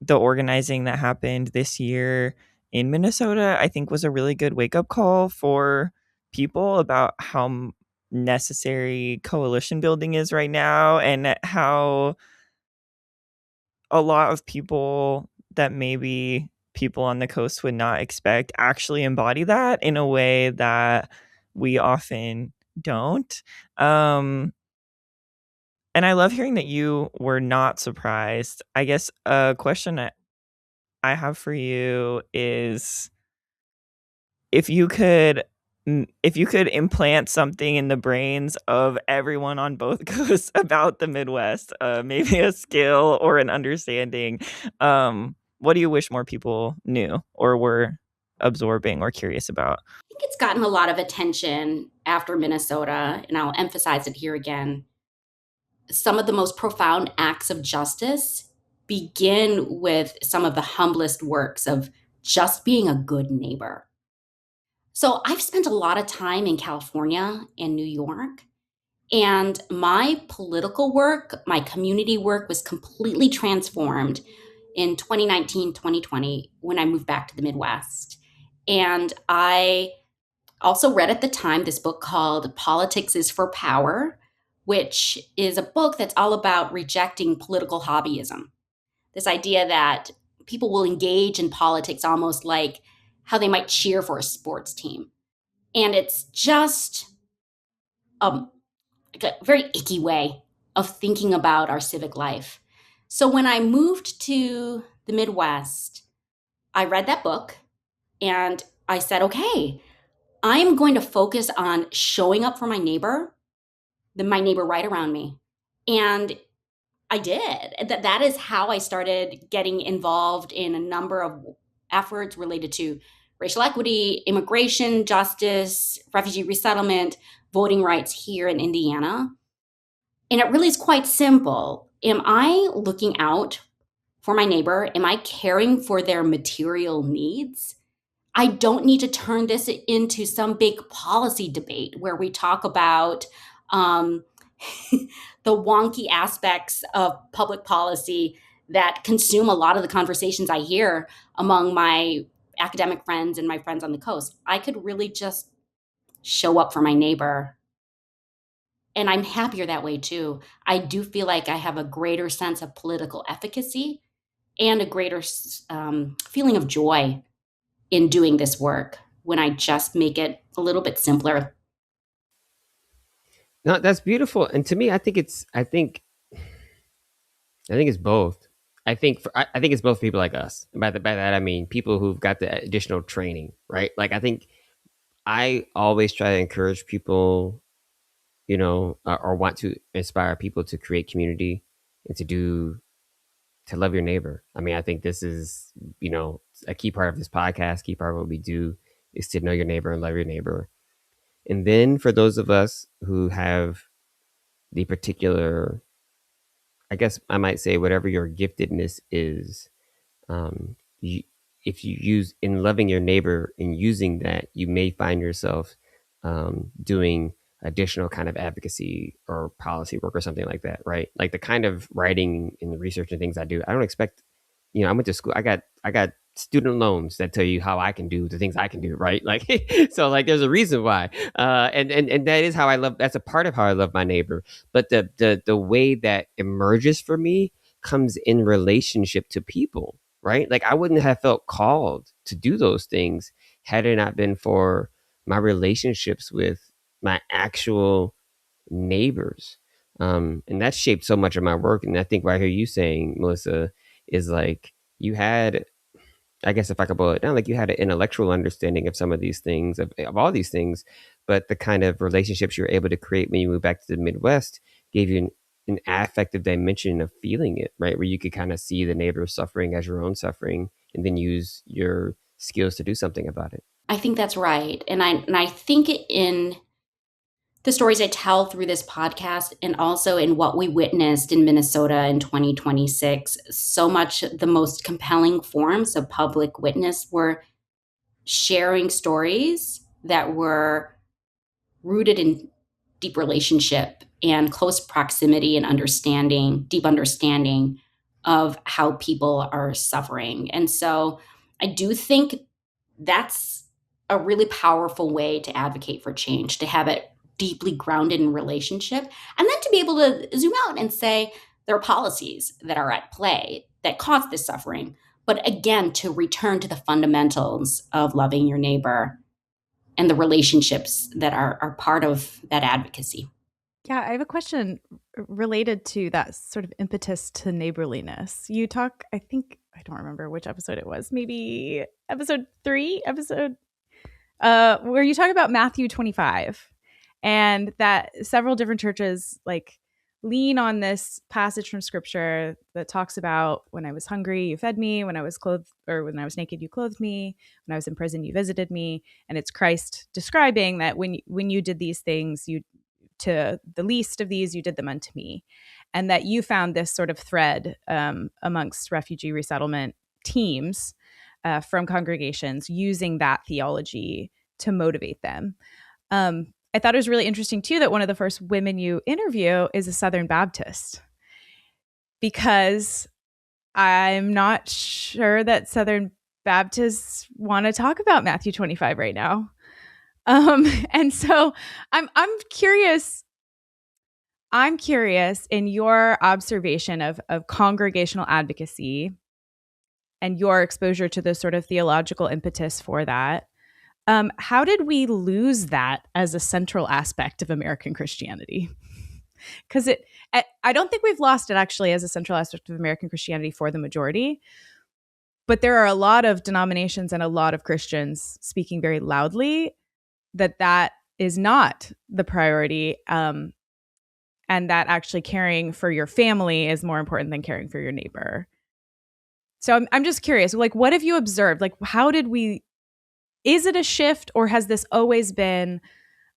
the organizing that happened this year in Minnesota, I think was a really good wake-up call for people about how necessary coalition building is right now, and how a lot of people that maybe people on the coast would not expect actually embody that in a way that we often don't. And I love hearing that you were not surprised. I guess a question I have for you is, if you could implant something in the brains of everyone on both coasts about the Midwest, maybe a skill or an understanding, what do you wish more people knew or were absorbing or curious about? I think it's gotten a lot of attention after Minnesota, and I'll emphasize it here again. Some of the most profound acts of justice begin with some of the humblest works of just being a good neighbor. So I've spent a lot of time in California and New York, And my political work, my community work was completely transformed in 2019, 2020, when I moved back to the Midwest. And I also read at the time this book called Politics is for Power, which is a book that's all about rejecting political hobbyism. This idea that people will engage in politics almost like how they might cheer for a sports team. And it's just like a very icky way of thinking about our civic life. So when I moved to the Midwest, I read that book and I said, okay, I'm going to focus on showing up for my neighbor right around me. And I did. That is how I started getting involved in a number of efforts related to racial equity, immigration, justice, refugee resettlement, voting rights here in Indiana. And it really is quite simple. Am I looking out for my neighbor? Am I caring for their material needs? I don't need to turn this into some big policy debate where we talk about the wonky aspects of public policy that consume a lot of the conversations I hear among my academic friends and my friends on the coast. I could really just show up for my neighbor. And I'm happier that way too. I do feel like I have a greater sense of political efficacy and a greater feeling of joy in doing this work when I just make it a little bit simpler. No, that's beautiful. And to me, I think it's both. I think it's both people like us. And by that I mean people who've got the additional training, right? Like I think I always try to encourage people, or want to inspire people to create community and to love your neighbor. I mean, I think this is, a key part of this podcast, key part of what we do is to know your neighbor and love your neighbor. And then for those of us who have the particular, I guess I might say, whatever your giftedness is, if you use in loving your neighbor and using that, you may find yourself doing additional kind of advocacy or policy work or something like that, right? Like the kind of writing and the research and things I do, I don't expect, I went to school, I got student loans that tell you how I can do the things I can do, right? Like, so like there's a reason why. And that is how that's a part of how I love my neighbor. But the way that emerges for me comes in relationship to people, right? Like I wouldn't have felt called to do those things had it not been for my relationships with my actual neighbors. And that shaped so much of my work. And I think what I hear you saying, Melissa, is like you had, I guess if I could boil it down, like you had an intellectual understanding of some of these things, of all these things, but the kind of relationships you were able to create when you moved back to the Midwest gave you an affective dimension of feeling it, right? Where you could kind of see the neighbor suffering as your own suffering and then use your skills to do something about it. I think that's right. And I think in the stories I tell through this podcast and also in what we witnessed in Minnesota in 2026, so much the most compelling forms of public witness were sharing stories that were rooted in deep relationship and close proximity and deep understanding of how people are suffering. And so I do think that's a really powerful way to advocate for change, to have it deeply grounded in relationship, and then to be able to zoom out and say there are policies that are at play that cause this suffering. But again, to return to the fundamentals of loving your neighbor and the relationships that are part of that advocacy. Yeah, I have a question related to that sort of impetus to neighborliness. You talk, I don't remember which episode it was, maybe episode 3, where you talk about Matthew 25 and that several different churches like lean on this passage from scripture that talks about when I was hungry, you fed me, when I was clothed, or when I was naked, you clothed me, when I was in prison, you visited me. And it's Christ describing that when you did these things, you to the least of these, you did them unto me. And that you found this sort of thread amongst refugee resettlement teams from congregations using that theology to motivate them. I thought it was really interesting too that one of the first women you interview is a Southern Baptist, because I'm not sure that Southern Baptists want to talk about Matthew 25 right now. And so I'm curious. I'm curious in your observation of congregational advocacy and your exposure to the sort of theological impetus for that. How did we lose that as a central aspect of American Christianity? Because I don't think we've lost it actually as a central aspect of American Christianity for the majority. But there are a lot of denominations and a lot of Christians speaking very loudly that is not the priority, and that actually caring for your family is more important than caring for your neighbor. So I'm just curious, like, what have you observed? Like, is it a shift, or has this always been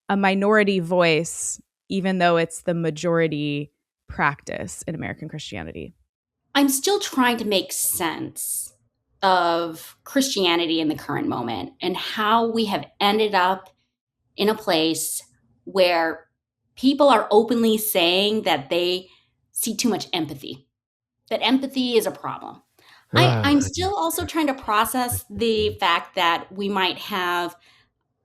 a minority voice, even though it's the majority practice in American Christianity? I'm still trying to make sense of Christianity in the current moment and how we have ended up in a place where people are openly saying that they see too much empathy, that empathy is a problem. I'm still also trying to process the fact that we might have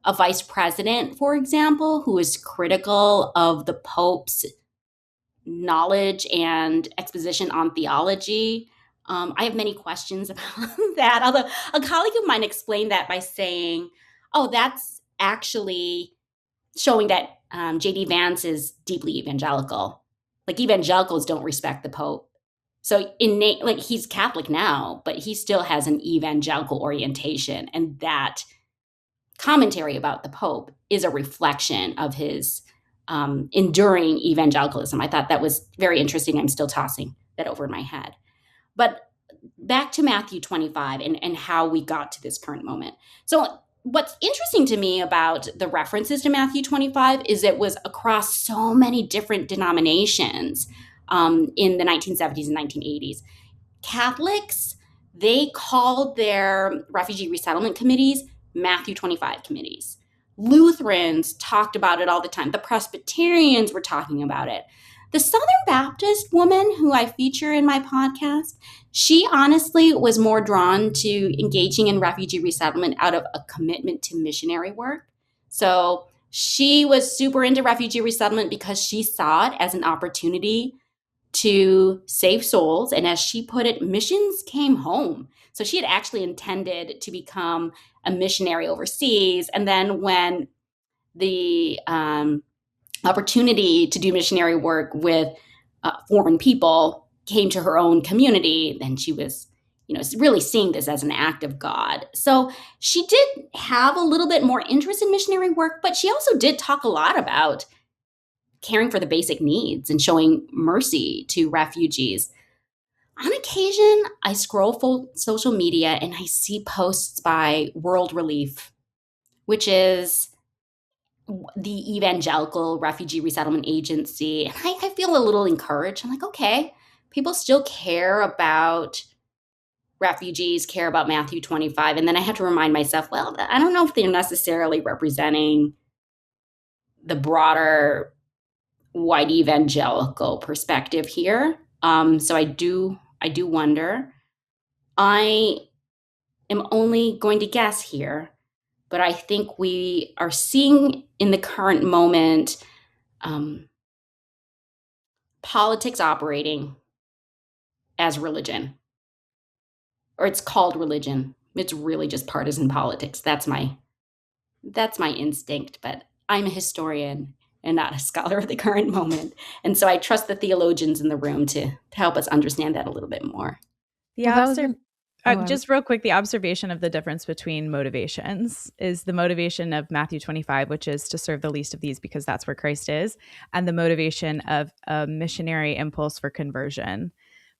a vice president, for example, who is critical of the Pope's knowledge and exposition on theology. I have many questions about that. Although a colleague of mine explained that by saying, oh, that's actually showing that J.D. Vance is deeply evangelical. Like, evangelicals don't respect the Pope. So like, he's Catholic now, but he still has an evangelical orientation. And that commentary about the Pope is a reflection of his enduring evangelicalism. I thought that was very interesting. I'm still tossing that over in my head. But back to Matthew 25 and how we got to this current moment. So what's interesting to me about the references to Matthew 25 is it was across so many different denominations in the 1970s and 1980s. Catholics, they called their refugee resettlement committees Matthew 25 committees. Lutherans talked about it all the time. The Presbyterians were talking about it. The Southern Baptist woman who I feature in my podcast, she honestly was more drawn to engaging in refugee resettlement out of a commitment to missionary work. So she was super into refugee resettlement because she saw it as an opportunity to save souls. And as she put it, missions came home. So she had actually intended to become a missionary overseas. And then when the opportunity to do missionary work with foreign people came to her own community, then she was, really seeing this as an act of God. So she did have a little bit more interest in missionary work, but she also did talk a lot about caring for the basic needs and showing mercy to refugees. On occasion, I scroll social media and I see posts by World Relief, which is the evangelical refugee resettlement agency. And I feel a little encouraged. I'm like, okay, people still care about refugees, care about Matthew 25. And then I have to remind myself, well, I don't know if they're necessarily representing the broader white evangelical perspective here. So I do wonder. I am only going to guess here, but I think we are seeing in the current moment politics operating as religion, or it's called religion. It's really just partisan politics. That's my instinct, but I'm a historian and not a scholar of the current moment. And so I trust the theologians in the room to help us understand that a little bit more. Just real quick, the observation of the difference between motivations is the motivation of Matthew 25, which is to serve the least of these because that's where Christ is, and the motivation of a missionary impulse for conversion.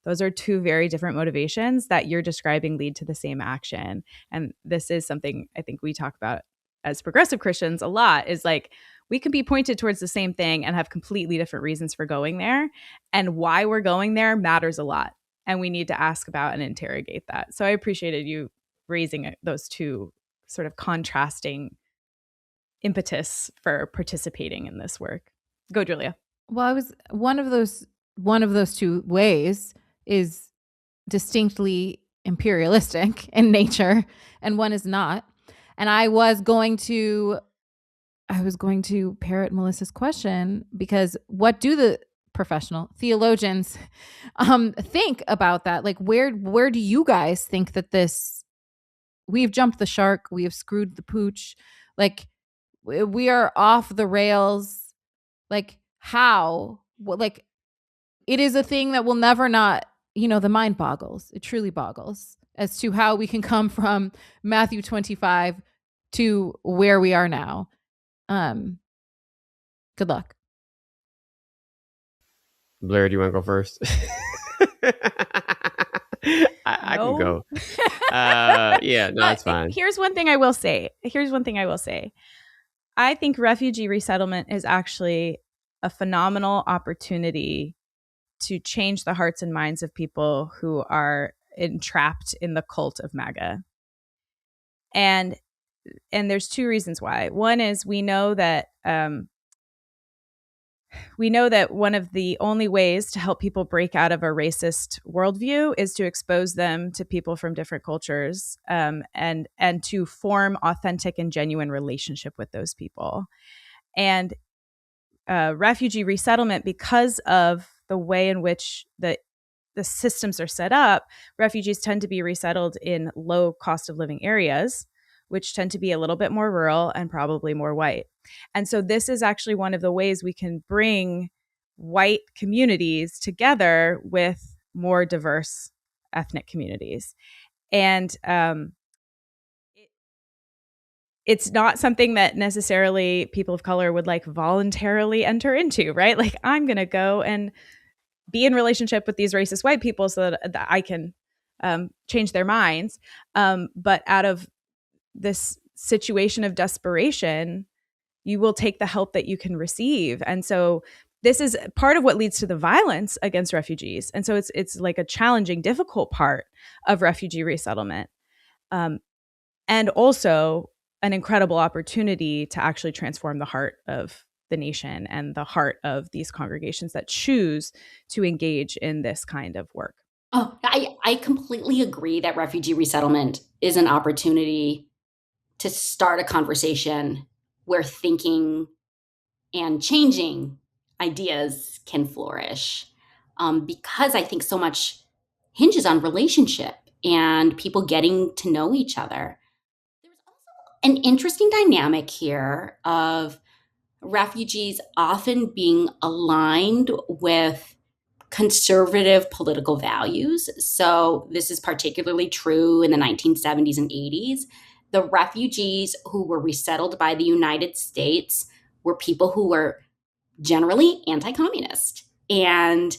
Those are two very different motivations that you're describing lead to the same action. And this is something I think we talk about as progressive Christians a lot, is like, we can be pointed towards the same thing and have completely different reasons for going there. And why we're going there matters a lot. And we need to ask about and interrogate that. So I appreciated you raising those two sort of contrasting impetus for participating in this work. Go, Julia. Well, I was one of those two ways is distinctly imperialistic in nature, and one is not. And I was going to parrot Melissa's question, because what do the professional theologians think about that? Like, where do you guys think that this, we've jumped the shark, we have screwed the pooch, like we are off the rails, like how, like it is a thing that will never not, the mind boggles. It truly boggles as to how we can come from Matthew 25 to where we are now. Good luck. Blair, do you want to go first? I can go. It's fine. Here's one thing I will say. I think refugee resettlement is actually a phenomenal opportunity to change the hearts and minds of people who are entrapped in the cult of MAGA. And there's two reasons why. One is we know that one of the only ways to help people break out of a racist worldview is to expose them to people from different cultures, and to form authentic and genuine relationship with those people. And refugee resettlement, because of the way in which the systems are set up, refugees tend to be resettled in low cost of living areas, which tend to be a little bit more rural and probably more white. And so this is actually one of the ways we can bring white communities together with more diverse ethnic communities. And it's not something that necessarily people of color would like voluntarily enter into, right? Like, I'm going to go and be in relationship with these racist white people so that I can change their minds. But out of this situation of desperation, you will take the help that you can receive. And so this is part of what leads to the violence against refugees. And so it's like a challenging, difficult part of refugee resettlement. And also an incredible opportunity to actually transform the heart of the nation and the heart of these congregations that choose to engage in this kind of work. Oh, I completely agree that refugee resettlement is an opportunity to start a conversation where thinking and changing ideas can flourish, because I think so much hinges on relationship and people getting to know each other. There's also an interesting dynamic here of refugees often being aligned with conservative political values. So this is particularly true in the 1970s and 80s. The refugees who were resettled by the United States were people who were generally anti-communist. And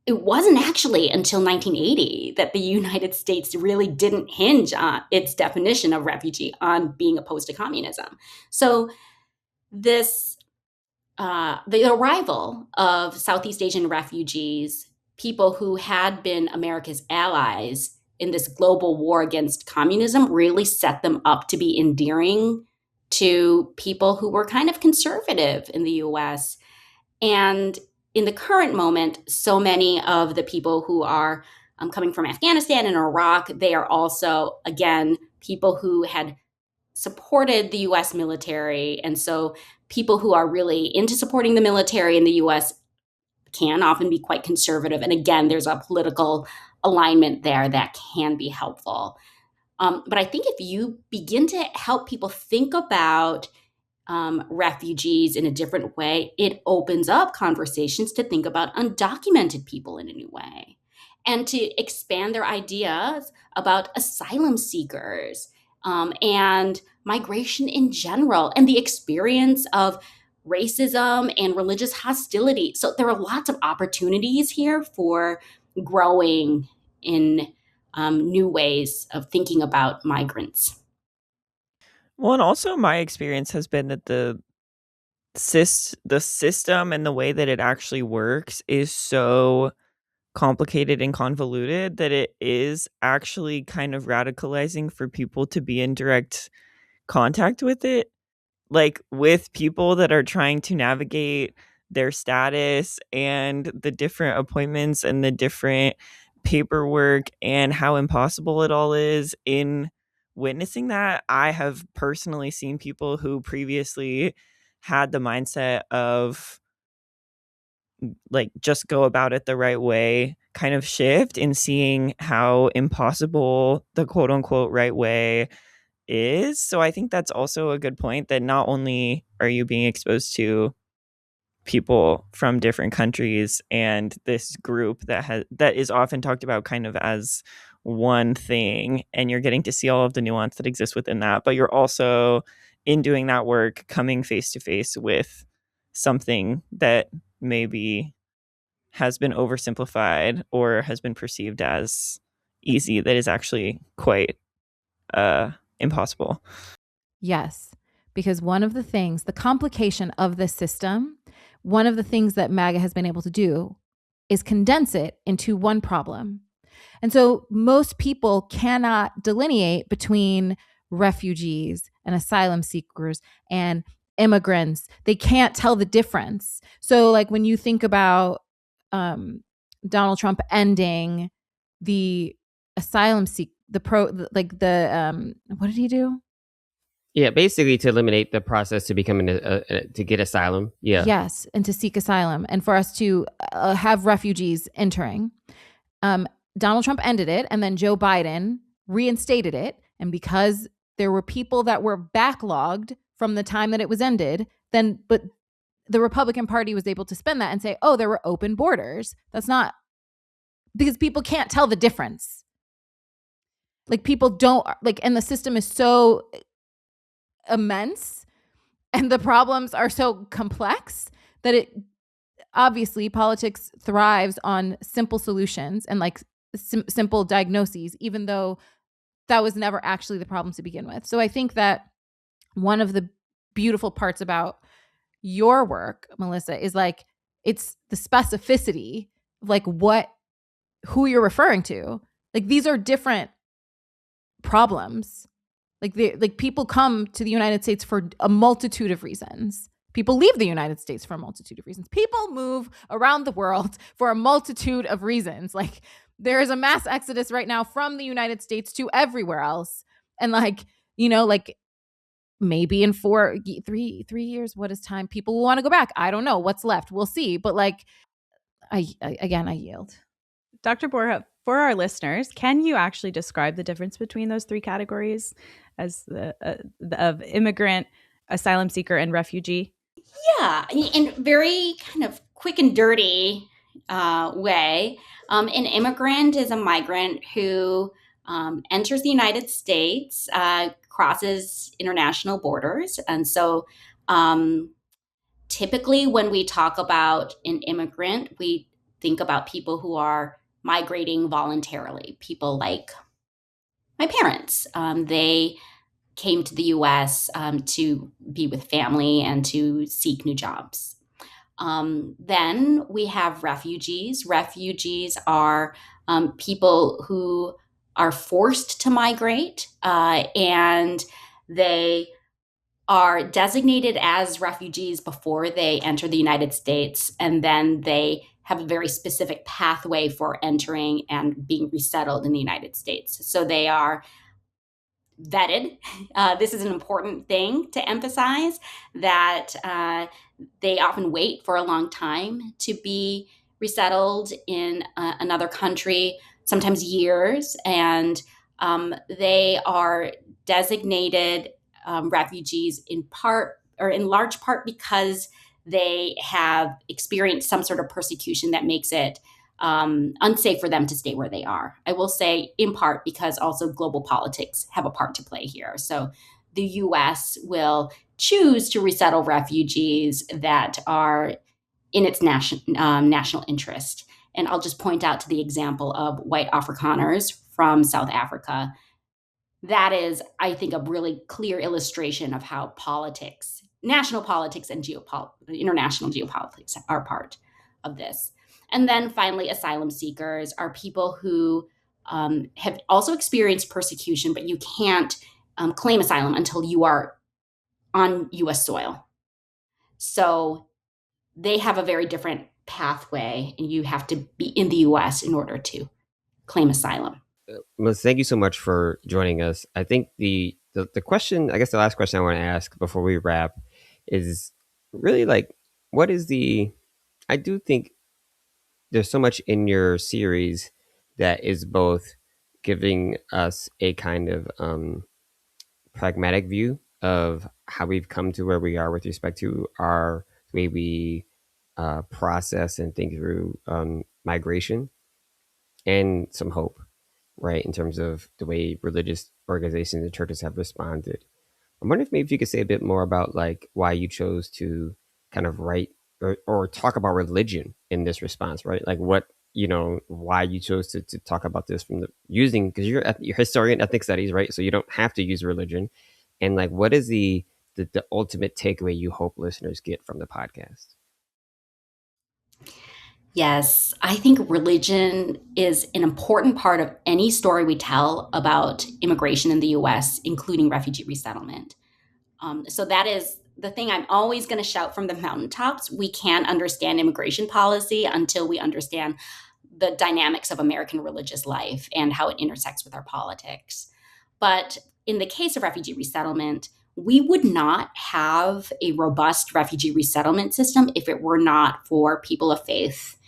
it wasn't actually until 1980 that the United States really didn't hinge on its definition of refugee on being opposed to communism. So this the arrival of Southeast Asian refugees, people who had been America's allies in this global war against communism, really set them up to be endearing to people who were kind of conservative in the US. And in the current moment, so many of the people who are coming from Afghanistan and Iraq, they are also, again, people who had supported the US military. And so people who are really into supporting the military in the US can often be quite conservative. And again, there's a political alignment there that can be helpful. But I think if you begin to help people think about refugees in a different way, it opens up conversations to think about undocumented people in a new way and to expand their ideas about asylum seekers, and migration in general, and the experience of racism and religious hostility. So there are lots of opportunities here for growing in new ways of thinking about migrants. Well, and also my experience has been that the system and the way that it actually works is so complicated and convoluted that it is actually kind of radicalizing for people to be in direct contact with it. like with people that are trying to navigate their status and the different appointments and the different paperwork and how impossible it all is. In witnessing that, I have personally seen people who previously had the mindset of like just go about it the right way kind of shift in seeing how impossible the quote unquote right way is. So I think that's also a good point, that not only are you being exposed to people from different countries and this group that is often talked about kind of as one thing, and you're getting to see all of the nuance that exists within that, but you're also, in doing that work, coming face to face with something that maybe has been oversimplified or has been perceived as easy, that is actually quite impossible. Yes, because one of the things, the complication of this system, one of the things that MAGA has been able to do is condense it into one problem. And so most people cannot delineate between refugees and asylum seekers and immigrants. They can't tell the difference. So like when you think about Donald Trump ending the asylum what did he do? Yeah, basically to eliminate the process to becoming to get asylum. Yeah. Yes, and to seek asylum, and for us to have refugees entering. Donald Trump ended it, and then Joe Biden reinstated it. And because there were people that were backlogged from the time that it was ended, but the Republican Party was able to spend that and say, oh, there were open borders. That's not, because people can't tell the difference. Like people don't, like, and the system is so immense and the problems are so complex that it obviously politics thrives on simple solutions and like simple diagnoses, even though that was never actually the problem to begin with. So I think that one of the beautiful parts about your work, Melissa, is like it's the specificity of like who you're referring to. Like these are different problems. Like people come to the United States for a multitude of reasons. People leave the United States for a multitude of reasons. People move around the world for a multitude of reasons. Like there is a mass exodus right now from the United States to everywhere else. And like, you know, like maybe in 3 years, what is time? People will want to go back. I don't know what's left. We'll see. But like, I yield. Dr. Borja, for our listeners, can you actually describe the difference between those three categories as of immigrant, asylum seeker, and refugee? Yeah, in very kind of quick and dirty way. An immigrant is a migrant who enters the United States, crosses international borders. And so typically when we talk about an immigrant, we think about people who are migrating voluntarily, people like my parents. They came to the U.S. To be with family and to seek new jobs. Then we have refugees. Refugees are people who are forced to migrate, and they are designated as refugees before they enter the United States, and then they have a very specific pathway for entering and being resettled in the United States. So they are vetted. This is an important thing to emphasize, that they often wait for a long time to be resettled in another country, sometimes years, and they are designated refugees in part or in large part because they have experienced some sort of persecution that makes it unsafe for them to stay where they are. I will say in part because also global politics have a part to play here. So the U.S. will choose to resettle refugees that are in its national interest. And I'll just point out to the example of white Afrikaners from South Africa. That is, I think, a really clear illustration of how politics, national politics and international geopolitics are part of this. And then finally, asylum seekers are people who have also experienced persecution, but you can't claim asylum until you are on U.S. soil. So they have a very different pathway, and you have to be in the U.S. in order to claim asylum. Melissa, thank you so much for joining us. I think the question, I guess the last question I want to ask before we wrap is really like, what is I do think there's so much in your series that is both giving us a kind of pragmatic view of how we've come to where we are with respect to our way we process and think through migration, and some hope, right, in terms of the way religious organizations and churches have responded. I'm wondering if maybe you could say a bit more about like why you chose to kind of write or talk about religion in this response, right? Like what, why you chose to talk about this from using, because you're historian ethnic studies, right? So you don't have to use religion. And like, what is the ultimate takeaway you hope listeners get from the podcast? Yes, I think religion is an important part of any story we tell about immigration in the US, including refugee resettlement. So that is the thing I'm always going to shout from the mountaintops. We can't understand immigration policy until we understand the dynamics of American religious life and how it intersects with our politics. But in the case of refugee resettlement, we would not have a robust refugee resettlement system if it were not for people of faith.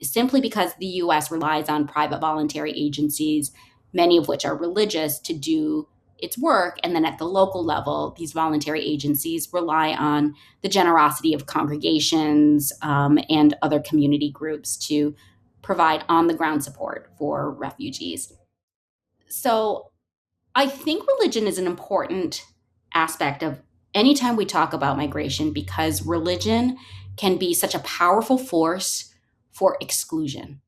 Simply because the U.S. relies on private voluntary agencies, many of which are religious, to do its work. And then at the local level, these voluntary agencies rely on the generosity of congregations and other community groups to provide on-the-ground support for refugees. So I think religion is an important aspect of anytime we talk about migration, because religion can be such a powerful force for exclusion.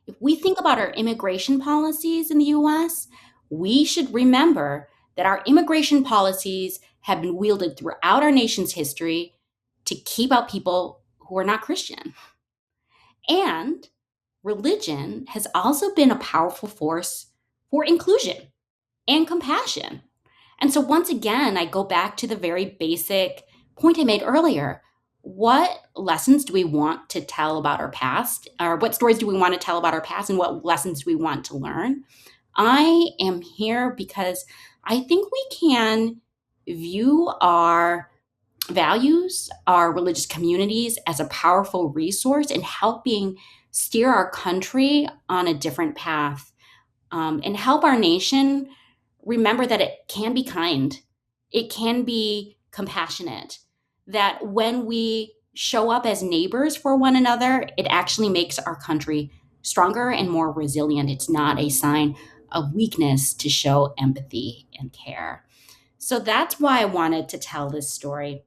If we think about our immigration policies in the US, we should remember that our immigration policies have been wielded throughout our nation's history to keep out people who are not Christian. And religion has also been a powerful force for inclusion and compassion. And so once again, I go back to the very basic point I made earlier. What lessons do we want to tell about our past? Or what stories do we want to tell about our past, and what lessons do we want to learn? I am here because I think we can view our values, our religious communities, as a powerful resource in helping steer our country on a different path, and help our nation remember that it can be kind, it can be compassionate, that when we show up as neighbors for one another, it actually makes our country stronger and more resilient. It's not a sign of weakness to show empathy and care. So that's why I wanted to tell this story.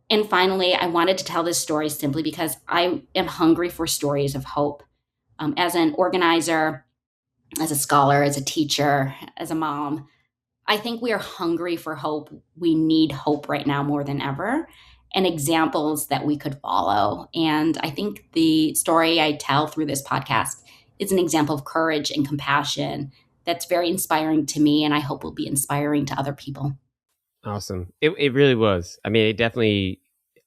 And finally, I wanted to tell this story simply because I am hungry for stories of hope. As an organizer, as a scholar, as a teacher, as a mom, I think we are hungry for hope. We need hope right now more than ever, and examples that we could follow. And I think the story I tell through this podcast is an example of courage and compassion that's very inspiring to me, and I hope will be inspiring to other people. Awesome. It really was. I mean, it definitely,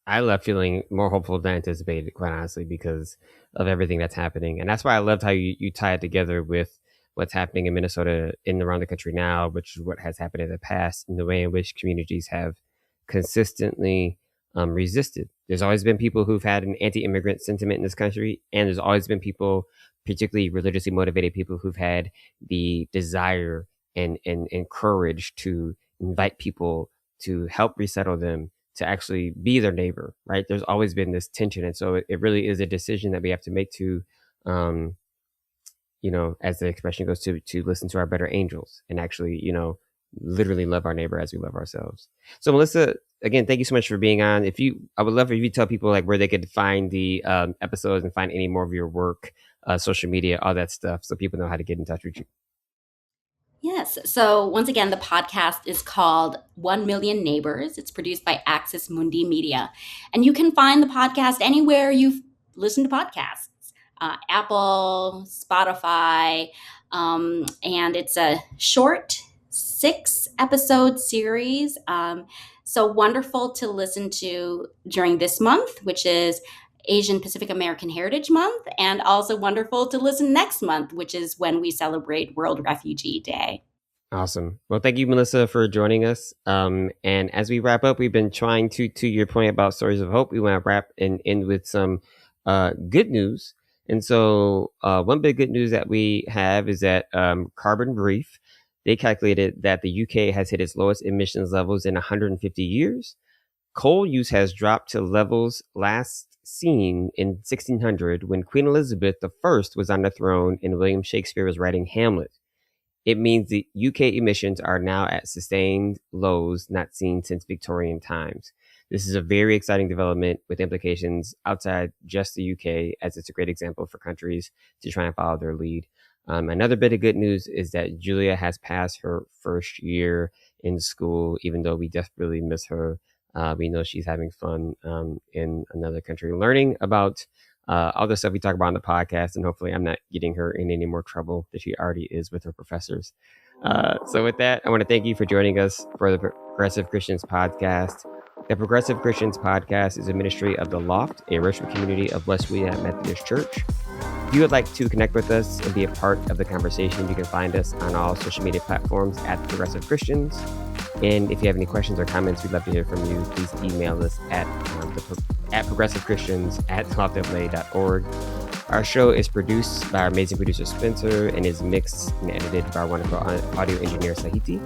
I left feeling more hopeful than anticipated, quite honestly, because of everything that's happening. And that's why I loved how you tie it together with what's happening in Minnesota and around the country now, which is what has happened in the past, and the way in which communities have consistently resisted. There's always been people who've had an anti-immigrant sentiment in this country, and there's always been people, particularly religiously motivated people, who've had the desire and courage to invite people to help resettle them, to actually be their neighbor, right? There's always been this tension. And so it really is a decision that we have to make to, as the expression goes, to listen to our better angels and actually, literally love our neighbor as we love ourselves. So Melissa, again, thank you so much for being on. I would love if you tell people like where they could find the episodes and find any more of your work, social media, all that stuff, so people know how to get in touch with you. Yes. So once again, the podcast is called 1 Million Neighbors. It's produced by Axis Mundi Media. And you can find the podcast anywhere you've listened to podcasts, Apple, Spotify. And it's a short 6-episode series. So wonderful to listen to during this month, which is Asian Pacific American Heritage Month, and also wonderful to listen next month, which is when we celebrate World Refugee Day. Awesome. Well, thank you, Melissa, for joining us. And as we wrap up, we've been trying to your point about stories of hope, we want to wrap and end with some good news. And so one big good news that we have is that Carbon Brief, they calculated that the UK has hit its lowest emissions levels in 150 years. Coal use has dropped to levels last seen in 1600 when Queen Elizabeth I was on the throne and William Shakespeare was writing Hamlet. It means the UK emissions are now at sustained lows not seen since Victorian times. This is a very exciting development with implications outside just the UK, as it's a great example for countries to try and follow their lead. Another bit of good news is that Julia has passed her first year in school, even though we desperately miss her. We know she's having fun in another country, learning about all the stuff we talk about on the podcast, and hopefully I'm not getting her in any more trouble that she already is with her professors. So with that, I want to thank you for joining us for the Progressive Christians podcast. The Progressive Christians podcast is a ministry of The Loft, a worship community of West William Methodist Church. If you would like to connect with us and be a part of the conversation, you can find us on all social media platforms at Progressive Christians. And if you have any questions or comments, we'd love to hear from you. Please email us at progressivechristians@loftla.org. Our show is produced by our amazing producer Spencer and is mixed and edited by our wonderful audio engineer Sahiti.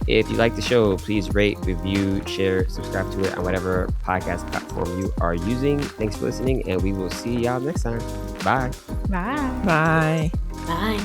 If you like the show, please rate, review, share, subscribe to it on whatever podcast platform you are using. Thanks for listening, and we will see y'all next time. Bye. Bye. Bye. Bye.